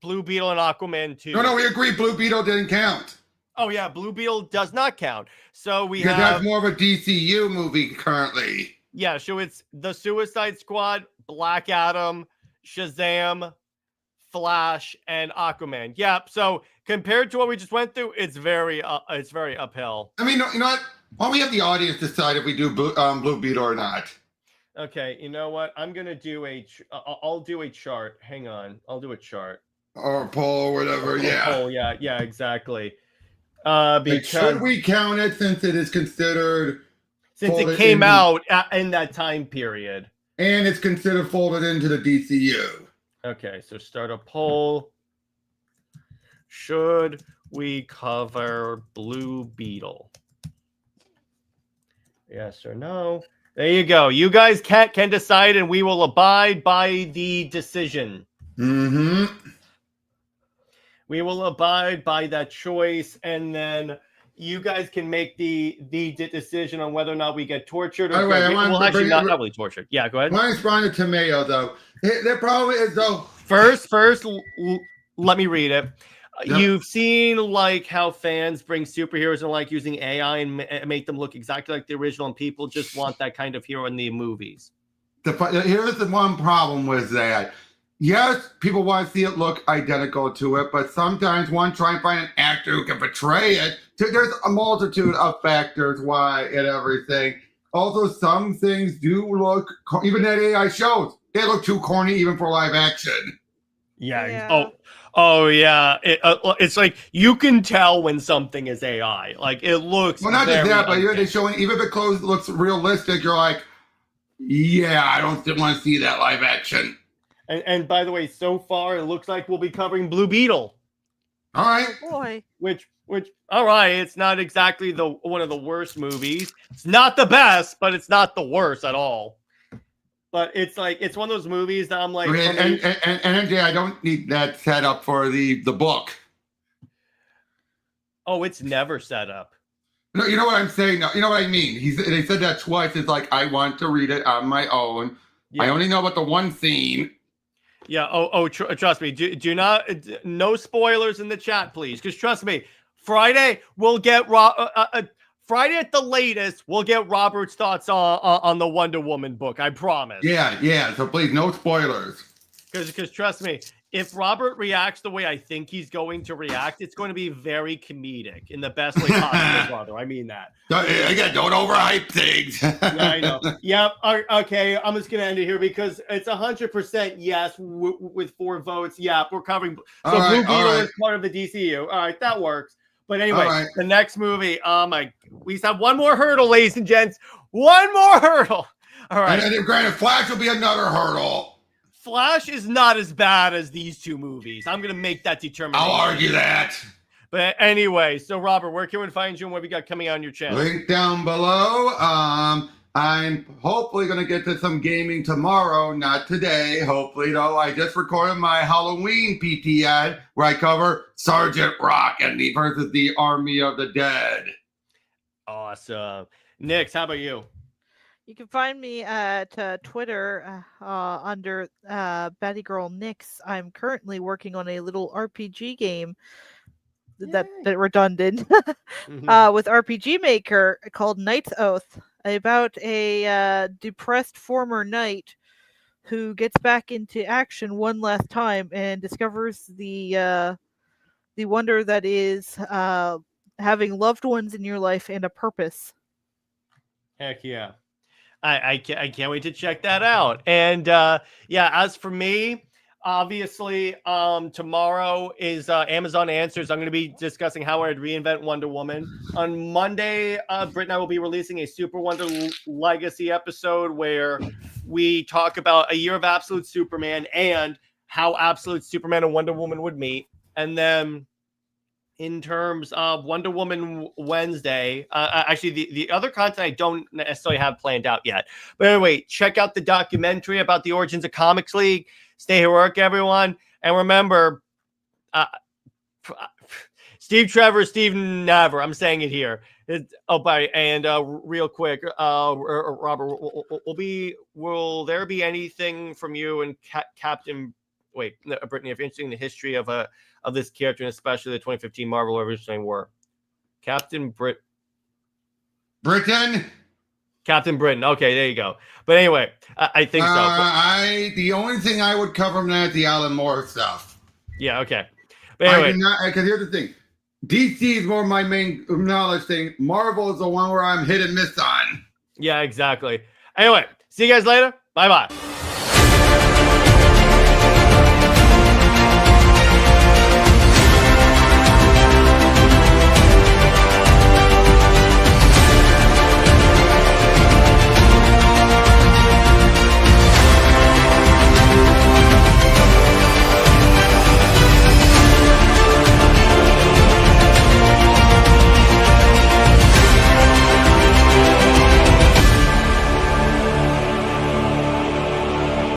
S1: Blue Beetle, and Aquaman 2.
S4: No, we agree Blue Beetle didn't count.
S1: Oh, yeah, Blue Beetle does not count. So
S4: because that's more of a DCU movie currently.
S1: Yeah, so it's the Suicide Squad, Black Adam, Shazam, Flash, and Aquaman. Yeah, so compared to what we just went through, it's very uphill.
S4: I mean, you know what? Why don't we have the audience decide if we do Blue Beetle or not?
S1: Okay, you know what? I'm gonna do I'll do a chart. Hang on, I'll do a chart
S4: or a poll or whatever.
S1: Yeah, exactly. Because
S4: should we count it since it is considered?
S1: Since it came out in that time period.
S4: And it's considered folded into the DCU.
S1: Okay, so start a poll. Should we cover Blue Beetle? Yes or no? There you go. You guys can decide, and we will abide by the decision.
S4: Mm-hmm.
S1: We will abide by that choice, and then you guys can make the decision on whether or not we get tortured or
S4: Wait, I want
S1: well,
S4: to
S1: actually
S4: bring
S1: not
S4: it-
S1: really tortured. Yeah, go ahead.
S4: Mine's Rotten Tomato, though. The problem is, though.
S1: First, let me read it.
S4: Yep.
S1: You've seen like how fans bring superheroes and like using AI and make them look exactly like the original, and people just want that kind of hero in the movies.
S4: Here's the one problem with that. Yes, people want to see it look identical to it, but sometimes one try and find an actor who can portray it. There's a multitude of factors why and everything. Also, some things do look, even that AI shows, they look too corny even for live action.
S1: Yeah. Oh yeah. It's like you can tell when something is AI. Like it looks.
S4: Well, not just that, but
S1: uncanny.
S4: they're showing, even if it close looks realistic, you're like, yeah, I don't want to see that live action.
S1: And by the way, so far it looks like we'll be covering Blue Beetle.
S4: All right.
S2: Boy.
S1: Which all right, it's not exactly one of the worst movies. It's not the best, but it's not the worst at all. But it's like it's one of those movies that I'm like,
S4: Okay, and MJ, I don't need that set up for the book.
S1: oh, it's never set up.
S4: No, you know what I'm saying? No, you know what I mean? They said that twice. It's like I want to read it on my own.
S1: Yeah.
S4: I only know about the one scene.
S1: Yeah. Trust me. Do not. No spoilers in the chat, please. Because trust me, Friday we'll get Friday at the latest. We'll get Robert's thoughts on the Wonder Woman book. I promise.
S4: Yeah. So please, no spoilers.
S1: Because trust me, if Robert reacts the way I think he's going to react, it's going to be very comedic in the best way possible, brother. I mean that.
S4: Again, don't overhype things.
S1: Yeah, I know. Yep. Okay. I'm just gonna end it here because it's 100% yes with 4 votes. Yeah, we're covering. So Blue Beetle is part of the DCEU. All right, that works. But anyway, the next movie. We just have one more hurdle, ladies and gents. One more hurdle. All right.
S4: And granted, Flash will be another hurdle.
S1: Flash is not as bad as these 2 movies. I'm gonna make that determination.
S4: I'll argue that.
S1: But anyway, so Robert, where can we find you and what we got coming on your channel?
S4: Link down below. I'm hopefully going to get to some gaming tomorrow, not today. Hopefully, though, I just recorded my Halloween PTN where I cover Sergeant Rock and versus the Army of the Dead.
S1: Awesome. Nix, how about you?
S2: You can find me at Twitter under Batty Girl Nix. I'm currently working on a little RPG game that redundant with RPG Maker called Knight's Oath, about a depressed former knight who gets back into action one last time and discovers the wonder that is having loved ones in your life and a purpose.
S1: Heck yeah. I can't wait to check that out. And as for me, obviously, tomorrow is Amazon Answers. I'm going to be discussing how I'd reinvent Wonder Woman. On Monday, Britt and I will be releasing a Super Wonder Legacy episode where we talk about a year of Absolute Superman and how Absolute Superman and Wonder Woman would meet. And then in terms of Wonder Woman Wednesday, actually the other content I don't necessarily have planned out yet. But anyway, check out the documentary about the origins of Comics League. Stay heroic, everyone. And remember, Steve Trevor, Steve Never. I'm saying it here. Real quick, Robert, will there be anything from you and Captain? Wait, Brittany, if you're interested in the history of this character, and especially the 2015 Marvel Revolutionary War, Captain Britain. Captain Britain. Okay, there you go. But anyway, I think so.
S4: The only thing I would cover from that is the Alan Moore stuff.
S1: Yeah, okay. But anyway,
S4: because here's the thing. DC is more my main knowledge thing. Marvel is the one where I'm hit and miss on.
S1: Yeah, exactly. Anyway, see you guys later. Bye-bye.